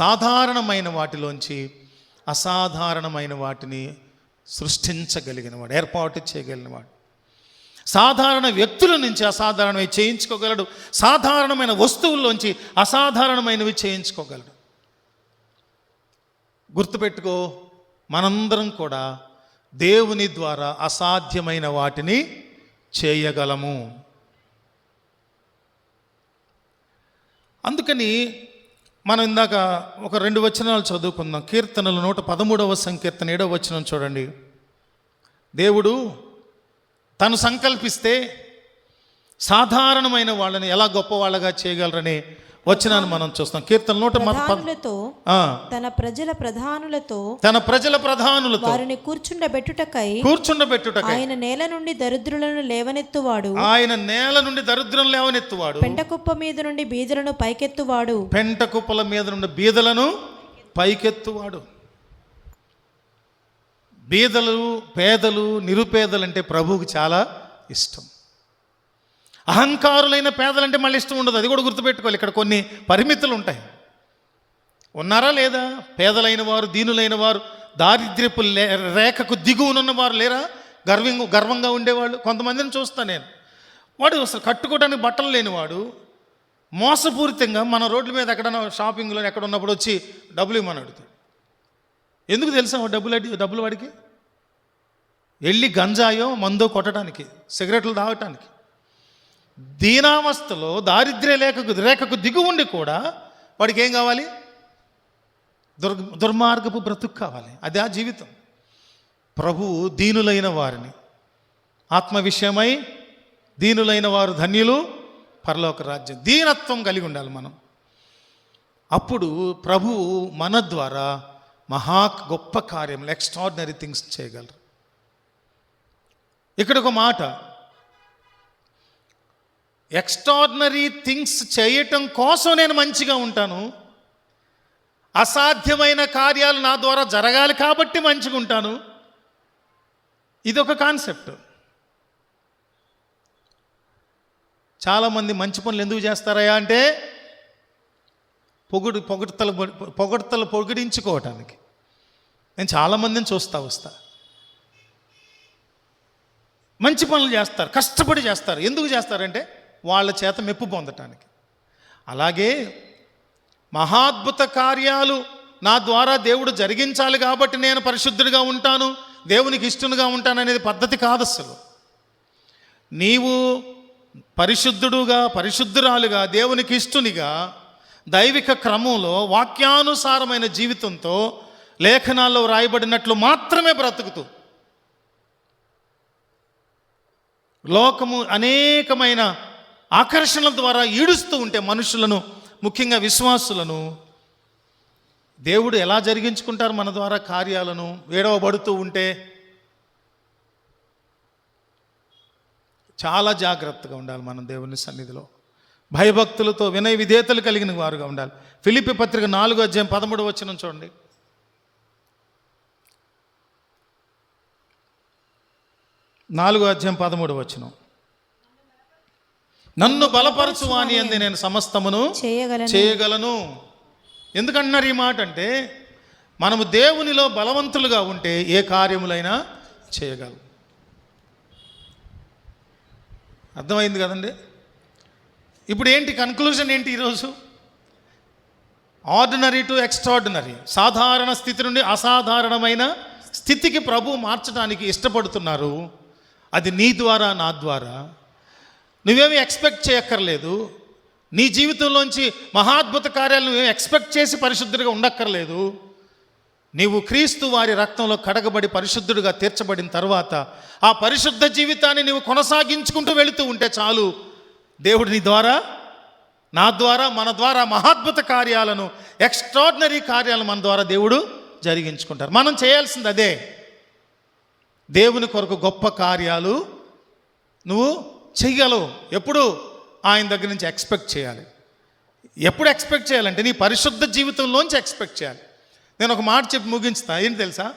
సాధారణమైన వాటిలోంచి అసాధారణమైన వాటిని సృష్టించగలిగినవాడు, ఏర్పాటు చేయగలిగినవాడు. సాధారణ వ్యక్తుల నుంచి అసాధారణమైనవి చేయించుకోగలడు, సాధారణమైన వస్తువుల్లోంచి అసాధారణమైనవి చేయించుకోగలడు. గుర్తుపెట్టుకో, మనందరం కూడా దేవుని ద్వారా అసాధ్యమైన వాటిని చేయగలము. అందుకని మనం ఇందాక ఒక 2 వచనాలు చదువుకుందాం. కీర్తనలు 113వ సంకీర్తన 7వ వచనం చూడండి. దేవుడు తను సంకల్పిస్తే సాధారణమైన వాళ్ళని ఎలా గొప్ప వాళ్ళగా చేయగలరని వచనాన్ని మనం చూస్తాం. కీర్తన 110 తన ప్రజల ప్రధానులతో వారిని కూర్చుండబెట్టుటకై ఆయన నేల నుండి దరిద్రులను లేవనెత్తువాడు. పెంటకుప్ప మీద నుండి బీదలను పైకెత్తువాడు. బీదలు, పేదలు, నిరుపేదలు అంటే ప్రభువుకి చాలా ఇష్టం. అహంకారులైన పేదలంటే మళ్ళీ ఇష్టం ఉండదు. అది కూడా గుర్తుపెట్టుకోవాలి. ఇక్కడ కొన్ని పరిమితులు ఉంటాయి. ఉన్నారా లేదా? పేదలైన వారు, దీనులైన వారు, దారిద్ర్యపు రేఖకు దిగువనున్న వారు లేరా? గర్వంగా ఉండేవాళ్ళు కొంతమందిని చూస్తాను నేను. వాడు అసలు కట్టుకోవడానికి బట్టలు లేనివాడు మోసపూరితంగా మన రోడ్ల మీద ఎక్కడన్నా షాపింగ్లో ఎక్కడ ఉన్నప్పుడు వచ్చి డబ్బులు ఇవ్వమని అడుగుతాడు. ఎందుకు తెలుసా డబ్బులు వాడికి? వెళ్ళి గంజాయో మందో కొట్టడానికి, సిగరెట్లు తాగటానికి. దీనావస్థలో దారిద్ర్య రేఖకు దిగు ఉండి కూడా వాడికి ఏం కావాలి? దుర్మార్గపు బ్రతుకు కావాలి. అదే ఆ జీవితం. ప్రభువు దీనులైన వారిని, ఆత్మ విషయమై దీనులైన వారు ధన్యులు పరలోక రాజ్యం. దీనత్వం కలిగి ఉండాలి మనం. అప్పుడు ప్రభువు మన ద్వారా గొప్ప కార్యములు, ఎక్స్ట్రాడినరీ థింగ్స్ చేయగలరు. ఇక్కడ ఒక మాట, ఎక్స్ట్రాడినరీ థింగ్స్ చేయటం కోసం నేను మంచిగా ఉంటాను, అసాధ్యమైన కార్యాలు నా ద్వారా జరగాలి కాబట్టి మంచిగా ఉంటాను. ఇదొక కాన్సెప్ట్. చాలామంది మంచి పనులు ఎందుకు చేస్తారయ్యా అంటే పొగడ్తలు పొగిడించుకోవటానికి. నేను చాలామందిని వస్తా మంచి పనులు చేస్తారు, కష్టపడి చేస్తారు. ఎందుకు చేస్తారంటే వాళ్ళ చేత మెప్పు పొందటానికి. అలాగే మహాద్భుత కార్యాలు నా ద్వారా దేవుడు జరిగించాలి కాబట్టి నేను పరిశుద్ధుడిగా ఉంటాను, దేవునికి ఇష్టనుగా ఉంటాను అనేది పద్ధతి కాదు అసలు. నీవు పరిశుద్ధురాలుగా, దేవునికి ఇష్టునిగా, దైవిక క్రమంలో వాక్యానుసారమైన జీవితంతో లేఖనాల్లో వ్రాయబడినట్లు మాత్రమే బ్రతుకుతూ, లోకము అనేకమైన ఆకర్షణల ద్వారా ఈడుస్తూ ఉంటే మనుషులను, ముఖ్యంగా విశ్వాసులను, దేవుడు ఎలా జరిగించుకుంటారు మన ద్వారా కార్యాలను? వేడవబడుతూ ఉంటే చాలా జాగ్రత్తగా ఉండాలి మనం దేవుని సన్నిధిలో. భయభక్తులతో వినయ విధేయతలు కలిగిన వారుగా ఉండాలి. ఫిలిప్పీ పత్రిక 4:13 చూడండి. నాలుగో అధ్యాయం 13 నన్ను బలపరచువాని అంది నేను సమస్తమును చేయగలను. ఎందుకన్నారు ఈ మాట అంటే మనము దేవునిలో బలవంతులుగా ఉంటే ఏ కార్యములైనా చేయగలం. అర్థమైంది కదండి? ఇప్పుడు ఏంటి కన్క్లూజన్ ఏంటి ఈరోజు? ఆర్డినరీ టు ఎక్స్ట్రాడినరీ, సాధారణ స్థితి నుండి అసాధారణమైన స్థితికి ప్రభు మార్చడానికి ఇష్టపడుతున్నారు. అది నీ ద్వారా, నా ద్వారా. నువ్వేమీ ఎక్స్పెక్ట్ చేయక్కర్లేదు. నీ జీవితంలోంచి మహాద్భుత కార్యాలు నువ్వేమి ఎక్స్పెక్ట్ చేసి పరిశుద్ధుడిగా ఉండక్కర్లేదు. నీవు క్రీస్తు వారి రక్తంలో కడగబడి పరిశుద్ధుడిగా తీర్చబడిన తర్వాత ఆ పరిశుద్ధ జీవితాన్ని నీవు కొనసాగించుకుంటూ వెళుతూ ఉంటే చాలు. దేవుడు నీ ద్వారా, నా ద్వారా, మన ద్వారా మహాద్భుత కార్యాలను, ఎక్స్ట్రాడినరీ కార్యాలను మన ద్వారా దేవుడు జరిగించుకుంటారు. మనం చేయాల్సింది అదే. దేవుని కొరకు గొప్ప కార్యాలు నువ్వు చెయ్యగలవు. ఎప్పుడు? ఆయన దగ్గర నుంచి ఎక్స్పెక్ట్ చేయాలి. ఎప్పుడు ఎక్స్పెక్ట్ చేయాలంటే నీ పరిశుద్ధ జీవితంలోంచి ఎక్స్పెక్ట్ చేయాలి. నేను ఒక మాట చెప్పి ముగించుతా. ఏంటి తెలుసా?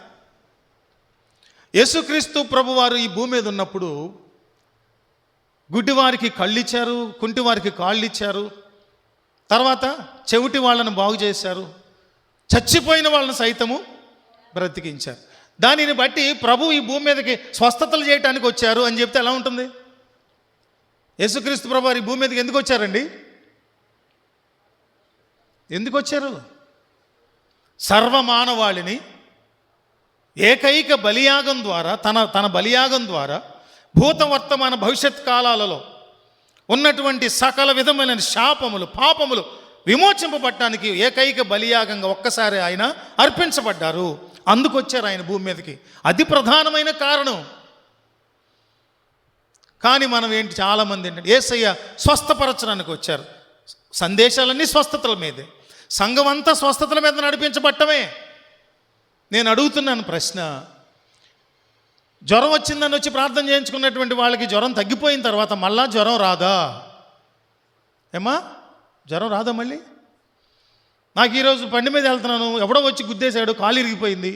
యేసుక్రీస్తు ప్రభువారు ఈ భూమి మీద ఉన్నప్పుడు గుడ్డివారికి కళ్ళు ఇచ్చారు, కుంటివారికి కాళ్ళు ఇచ్చారు, తర్వాత చెవిటి వాళ్ళను బాగు చేశారు, చచ్చిపోయిన వాళ్ళని సైతము బ్రతికించారు. దానిని బట్టి ప్రభు ఈ భూమి మీదకి స్వస్థతలు చేయడానికి వచ్చారు అని చెప్తే ఎలా ఉంటుంది? యేసుక్రీస్తు ప్రభు ఈ భూమి మీదకి ఎందుకు వచ్చారండి? ఎందుకు వచ్చారు? సర్వమానవాళిని ఏకైక బలియాగం ద్వారా, తన బలియాగం ద్వారా భూత వర్తమాన భవిష్యత్ కాలాలలో ఉన్నటువంటి సకల విధమైన శాపములు, పాపములు విమోచింపబడటానికి ఏకైక బలియాగంగా ఒక్కసారి ఆయన అర్పించబడ్డారు. అందుకొచ్చారు ఆయన భూమి మీదకి. అది ప్రధానమైన కారణం. కానీ మనం ఏంటి, చాలామంది ఏంటంటే యేసయ్య స్వస్థపరచడానికి వచ్చారు. సందేశాలన్నీ స్వస్థతల మీదే, సంఘం అంతా స్వస్థతల మీద నడిపించబట్టమే. నేను అడుగుతున్నాను ప్రశ్న, జ్వరం వచ్చిందని వచ్చి ప్రార్థన చేయించుకున్నటువంటి వాళ్ళకి జ్వరం తగ్గిపోయిన తర్వాత మళ్ళా జ్వరం రాదా? ఏమా జ్వరం రాదా మళ్ళీ? నాకు ఈరోజు బండి మీద వెళ్తున్నాను, ఎవడో వచ్చి గుద్దేశాడు, కాలు ఇరిగిపోయింది,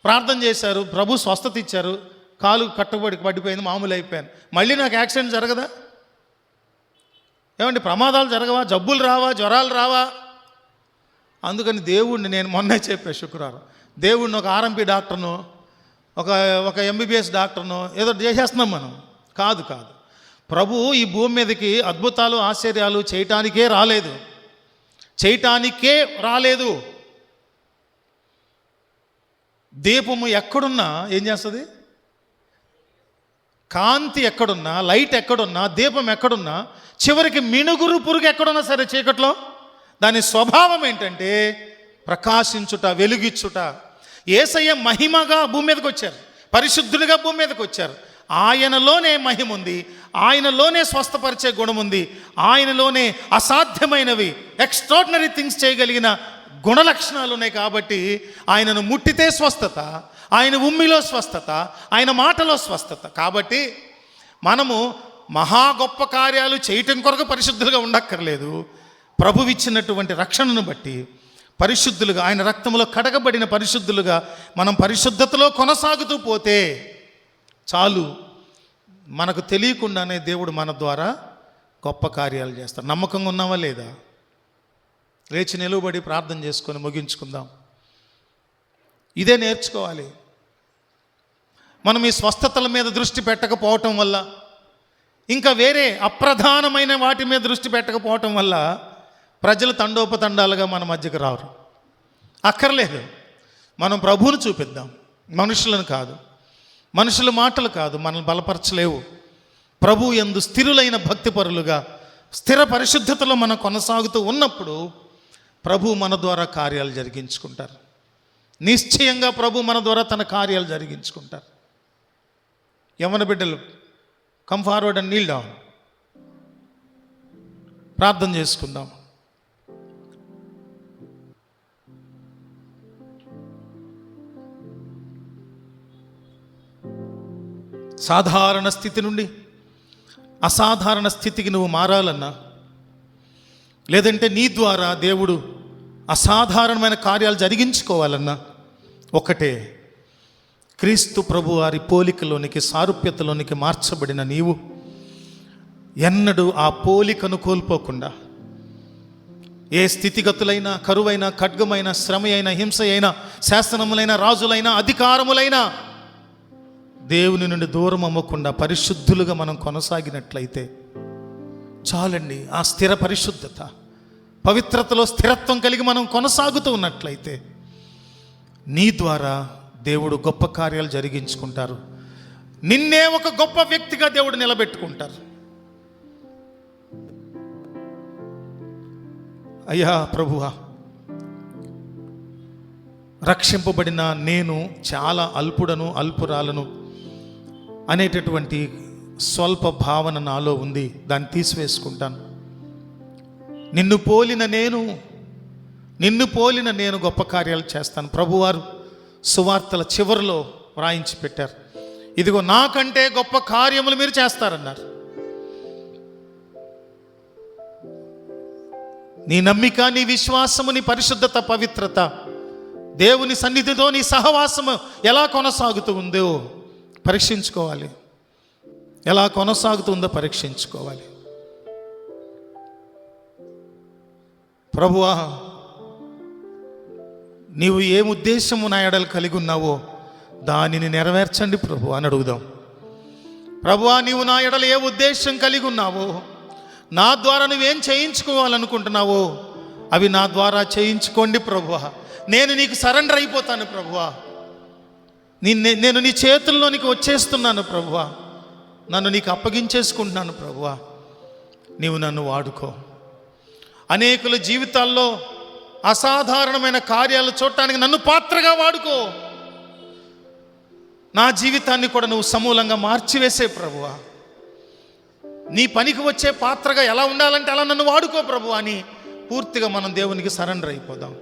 ప్రార్థన చేశారు, ప్రభు స్వస్థత ఇచ్చారు, కాలు పడిపోయింది, మామూలు అయిపోయాను. మళ్ళీ నాకు యాక్సిడెంట్ జరగదా? ఏమండి, ప్రమాదాలు జరగవా? జబ్బులు రావా? జ్వరాలు రావా? అందుకని దేవుణ్ణి, నేను మొన్నే చెప్పా శుక్రవారం, దేవుణ్ణి ఒక ఆర్ఎంపీ డాక్టర్ను, ఒక ఎంబీబీఎస్ డాక్టర్ను ఏదో చేసేస్తున్నాం మనం. కాదు. ప్రభు ఈ భూమి మీదకి అద్భుతాలు ఆశ్చర్యాలు చేయటానికే రాలేదు. దీపము ఎక్కడున్నా ఏం చేస్తుంది? కాంతి ఎక్కడున్నా, లైట్ ఎక్కడున్నా, దీపం ఎక్కడున్నా, చివరికి మినుగురు పురుగు ఎక్కడున్నా సరే చీకట్లో దాని స్వభావం ఏంటంటే ప్రకాశించుట, వెలుగిచ్చుట. యేసయ్య మహిమగా భూమి మీదకి వచ్చారు, పరిశుద్ధుడిగా భూమి మీదకి వచ్చారు. ఆయనలోనే మహిమ ఉంది, ఆయనలోనే స్వస్థపరిచే గుణం ఉంది, ఆయనలోనే అసాధ్యమైనవి ఎక్స్ట్రాడినరీ థింగ్స్ చేయగలిగిన గుణలక్షణాలు ఉన్నాయి. కాబట్టి ఆయనను ముట్టితే స్వస్థత, ఆయన ఉమ్మిలో స్వస్థత, ఆయన మాటలో స్వస్థత. కాబట్టి మనము మహా గొప్ప కార్యాలు చేయటం కొరకు పరిశుద్ధులుగా ఉండక్కర్లేదు. ప్రభువిచ్చినటువంటి రక్షణను బట్టి పరిశుద్ధులుగా, ఆయన రక్తంలో కడగబడిన పరిశుద్ధులుగా మనం పరిశుద్ధతలో కొనసాగుతూ పోతే చాలు. మనకు తెలియకుండానే దేవుడు మన ద్వారా గొప్ప కార్యాలు చేస్తాడు. నమ్మకంగా ఉన్నావా లేదా? లేచి నిలువబడి ప్రార్థన చేసుకొని ముగించుకుందాం. ఇదే నేర్చుకోవాలి. మనం ఈ స్వస్థతల మీద దృష్టి పెట్టకపోవటం వల్ల, ఇంకా వేరే అప్రధానమైన వాటి మీద దృష్టి పెట్టకపోవటం వల్ల ప్రజలు తండోపతండాలుగా మన మధ్యకు రారు. అక్కర్లేదు. మనం ప్రభువును చూపిద్దాం, మనుషులను కాదు. మనుషుల మాటలు కాదు మనల్ని బలపరచలేవు. ప్రభు యందు స్థిరులైన భక్తిపరులుగా స్థిర పరిశుద్ధతలో మనం కొనసాగుతూ ఉన్నప్పుడు ప్రభు మన ద్వారా కార్యాలు జరిగించుకుంటారు. నిశ్చయంగా ప్రభు మన ద్వారా తన కార్యాలు జరిగించుకుంటారు. యవ్వన బిడ్డలు, come forward and Neel down. ప్రార్థన చేసుకుందాం. సాధారణ స్థితి నుండి అసాధారణ స్థితికి నువ్వు మారాలన్నా, లేదంటే నీ ద్వారా దేవుడు అసాధారణమైన కార్యాలు జరిగించుకోవాలన్నా ఒకటే, క్రీస్తు ప్రభు వారి పోలికలోనికి, సారూప్యతలోనికి మార్చబడిన నీవు ఎన్నడూ ఆ పోలికను కోల్పోకుండా, ఏ స్థితిగతులైనా, కరువైన, ఖడ్గమైన, శ్రమ అయినా, హింస అయినా, శాసనములైన, రాజులైన, అధికారములైన దేవుని నుండి దూరం అమ్మకుండా పరిశుద్ధులుగా మనం కొనసాగినట్లయితే చాలండి. ఆ స్థిర పరిశుద్ధత, పవిత్రతలో స్థిరత్వం కలిగి మనం కొనసాగుతూ ఉన్నట్లయితే నీ ద్వారా దేవుడు గొప్ప కార్యాలు జరిగించుకుంటారు. నిన్నే ఒక గొప్ప వ్యక్తిగా దేవుడు నిలబెట్టుకుంటారు. అయ్యా ప్రభువా, రక్షింపబడిన నేను చాలా అల్పుడను, అల్పురాలను అనేటటువంటి స్వల్ప భావన నాలో ఉంది. దాన్ని తీసివేసుకుంటాను. నిన్ను పోలిన నేను గొప్ప కార్యాలు చేస్తాను. ప్రభువారు సువార్తల చివరిలో వ్రాయించి పెట్టారు, ఇదిగో నాకంటే గొప్ప కార్యములు మీరు చేస్తారన్నారు. నీ నమ్మిక, నీ విశ్వాసము, నీ పరిశుద్ధత, పవిత్రత, దేవుని సన్నిధితో నీ సహవాసము ఎలా కొనసాగుతూ ఉందో పరీక్షించుకోవాలి. ఎలా కొనసాగుతుందో పరీక్షించుకోవాలి. ప్రభువా, నీవు ఏ ఉద్దేశము నా ఎడలు కలిగి ఉన్నావో దానిని నెరవేర్చండి ప్రభు అని అడుగుదాం. ప్రభువా, నీవు నా ఎడలు ఏ ఉద్దేశం కలిగి ఉన్నావో, నా ద్వారా నువ్వేం చేయించుకోవాలనుకుంటున్నావో అవి నా ద్వారా చేయించుకోండి ప్రభువా. నేను నీకు సరెండర్ అయిపోతాను ప్రభువా. నేను నీ చేతుల్లోనికి వచ్చేస్తున్నాను ప్రభువా. నన్ను నీకు అప్పగించేసుకుంటున్నాను ప్రభువా. నీవు నన్ను వాడుకో. అనేకుల జీవితాల్లో అసాధారణమైన కార్యాలు చూడటానికి నన్ను పాత్రగా వాడుకో. నా జీవితాన్ని కూడా నువ్వు సమూలంగా మార్చివేసే ప్రభువా. నీ పనికి వచ్చే పాత్రగా ఎలా ఉండాలంటే అలా నన్ను వాడుకో ప్రభు అని పూర్తిగా మనం దేవునికి సరెండర్ అయిపోదాం.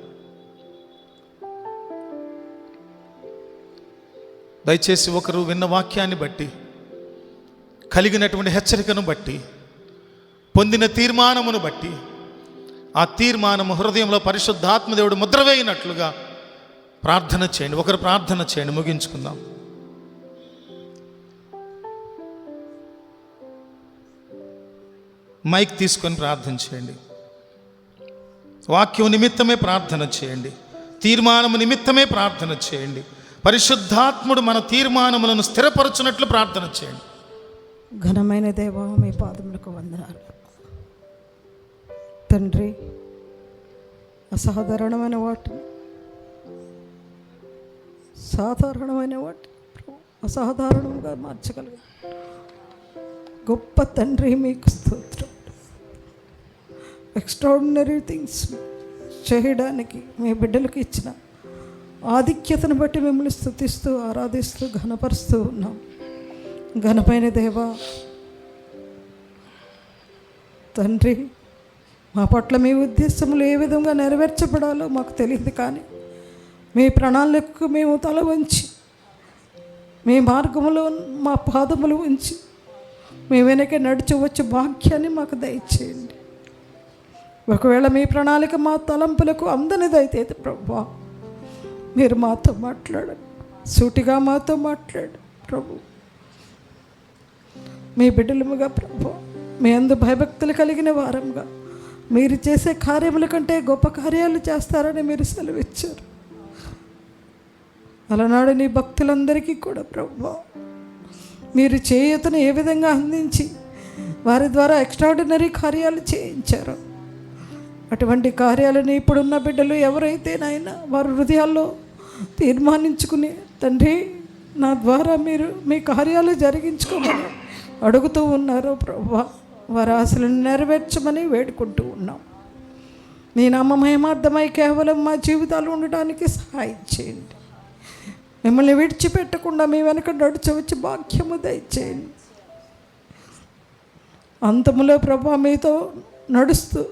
దయచేసి ఒకరు విన్న వాక్యాన్ని బట్టి, కలిగినటువంటి హెచ్చరికను బట్టి, పొందిన తీర్మానమును బట్టి, ఆ తీర్మానము హృదయంలో పరిశుద్ధాత్మ దేవుడు ముద్ర వేయినట్లుగా ప్రార్థన చేయండి. ఒకరు ప్రార్థన చేయండి, ముగించుకుందాం. మైక్ తీసుకొని ప్రార్థన చేయండి. వాక్యం నిమిత్తమే ప్రార్థన చేయండి. తీర్మానము నిమిత్తమే ప్రార్థన చేయండి. పరిశుద్ధాత్ముడు మన తీర్మానములను స్థిరపరచునట్లు ప్రార్థన చేయండి. ఘనమైన దేవా, మీ పాదములకు వందనాలు తండ్రి. అసాధారణమైన వాటిని, సాధారణమైన వాటిని అసాధారణంగా మార్చగలరు గొప్ప తండ్రి, మీకు స్తోత్రం. ఎక్స్ట్రాడినరీ థింగ్స్ చేయడానికి మీ బిడ్డలకు ఇచ్చిన ఆధిక్యతను బట్టి మిమ్మల్ని స్తుతిస్తూ, ఆరాధిస్తూ, ఘనపరుస్తూ ఉన్నాం. ఘనమైన దేవా తండ్రి, మా పట్ల మీ ఉద్దేశములు ఏ విధంగా నెరవేర్చబడాలో మాకు తెలియదు, కానీ మీ ప్రణాళికకు మేము తల వంచి, మీ మార్గములో మా పాదములు ఉంచి మీ వెనక నడిచి వచ్చే భాగ్యాన్ని మాకు దయచేయండి. ఒకవేళ మీ ప్రణాళిక మా తలంపులకు అందనిదైతే ప్రభువా, మీరు మాతో మాట్లాడండి, సూటిగా మాతో మాట్లాడు ప్రభు. మీ బిడ్డలముగా ప్రభు, మీ అందు భయభక్తులు కలిగిన వారంగా మీరు చేసే కార్యముల కంటే గొప్ప కార్యాలు చేస్తారని మీరు సెలవిచ్చారు. అలనాడు నీ భక్తులందరికీ కూడా ప్రభు మీరు చేయూతను ఏ విధంగా అందించి వారి ద్వారా ఎక్స్ట్రాడినరీ కార్యాలు చేయించారు, అటువంటి కార్యాలను ఇప్పుడున్న బిడ్డలు ఎవరైతేనైనా వారి హృదయాల్లో తీర్మానించుకుని, తండ్రి నా ద్వారా మీరు మీ కార్యాలు జరిగించుకోమని అడుగుతూ ఉన్నారో ప్రభువా, వారి ఆశలను నెరవేర్చమని వేడుకుంటూ ఉన్నాం. నీ నామ మహిమార్థమై కేవలం మా జీవితాలు ఉండడానికి సహాయం చేయండి. మిమ్మల్ని విడిచిపెట్టకుండా మీ వెనక నడిచవచ్చి భాగ్యము దయచేయండి. అంతములో ప్రభా మీతో నడుస్తూ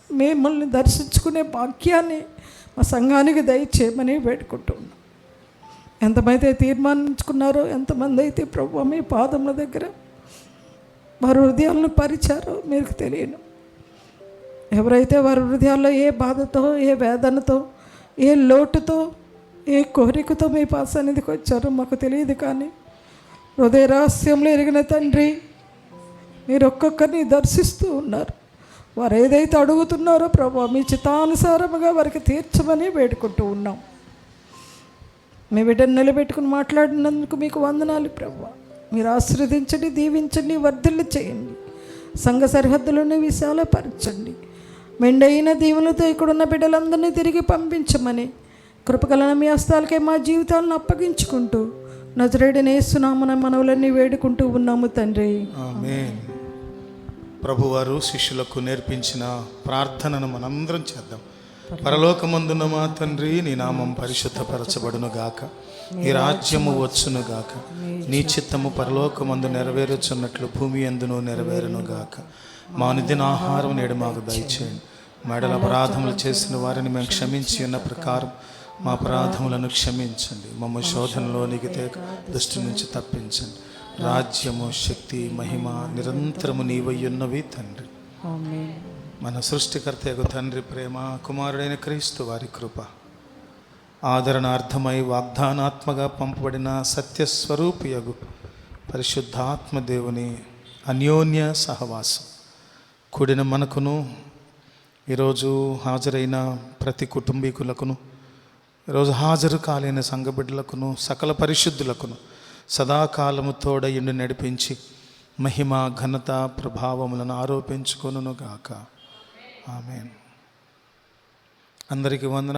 మిమ్మల్ని దర్శించుకునే భాగ్యాన్ని మా సంఘానికి దయచేయమని వేడుకుంటున్నాం. ఎంతమైతే తీర్మానించుకున్నారో, ఎంతమంది అయితే ప్రభు మీ పాదముల దగ్గర వారి హృదయాలను పరిచారో మీకు తెలియను. ఎవరైతే వారి హృదయాల్లో ఏ బాధతో, ఏ వేదనతో, ఏ లోటుతో, ఏ కోరికతో మీ సన్నిధికి వచ్చారో మాకు తెలియదు, కానీ హృదయ రహస్యంలో ఎరిగిన తండ్రి, మీరు ఒక్కొక్కరిని దర్శిస్తూ ఉన్నారు. వారు ఏదైతే అడుగుతున్నారో ప్రభు మీ చిత్తానుసారముగా వారికి తీర్చమని వేడుకుంటూ ఉన్నాం. మీ బిడ్డను నిలబెట్టుకుని మాట్లాడినందుకు మీకు వందనాలు ప్రభు. మీరు ఆశీర్వదించండి, దీవించండి, వర్ధిల్లు చేయండి. సంఘ సరిహద్దులను విశాలపరచండి. మెండైన దీవులతో ఇక్కడున్న బిడ్డలందరినీ తిరిగి పంపించమని కృపగలన మీ హస్తాలకే మా జీవితాలను అప్పగించుకుంటూ నజరేయుడైన యేసునామమున మనవులన్నీ వేడుకుంటూ ఉన్నాము తండ్రి. ఆమేన్. ప్రభువారు శిష్యులకు నేర్పించిన ప్రార్థనను మనందరం చేద్దాం. పరలోకమందున్న మా తండ్రి, నీ నామం పరిశుద్ధపరచబడును గాక, ఈ రాజ్యము వచ్చును గాక, నీ చిత్తము పరలోకమందు నెరవేరుచున్నట్లు భూమి యందును నెరవేరును గాక. మా అనుదిన ఆహారం నేడు మాకు దయచేయండి. మెడల అపరాధములు చేసిన వారిని మేము క్షమించి ఉన్న ప్రకారం మా అపరాధములను క్షమించండి. మమ్మ శోధనలోనికి తేక దుష్టి నుంచి తప్పించండి. రాజ్యము, శక్తి, మహిమ నిరంతరము నీవయ్యున్నవి తండ్రి. మన సృష్టికర్తయగు తండ్రి ప్రేమ, కుమారుడైన క్రీస్తు వారి కృప, ఆదరణార్థమై వాగ్దానాత్మగా పంపబడిన సత్యస్వరూపియగు పరిశుద్ధాత్మ దేవుని అన్యోన్య సహవాసం కూడిన మనకును, ఈరోజు హాజరైన ప్రతి కుటుంబీకులకును, ఈరోజు హాజరు కాలేని సంఘ బిడ్డలకును, సకల పరిశుద్ధులకును సదాకాలము తోడయుండి నడిపించి మహిమ, ఘనత, ప్రభావములను ఆరోపించుకొనును గాక. ఆమేన్. అందరికీ వందనాలు.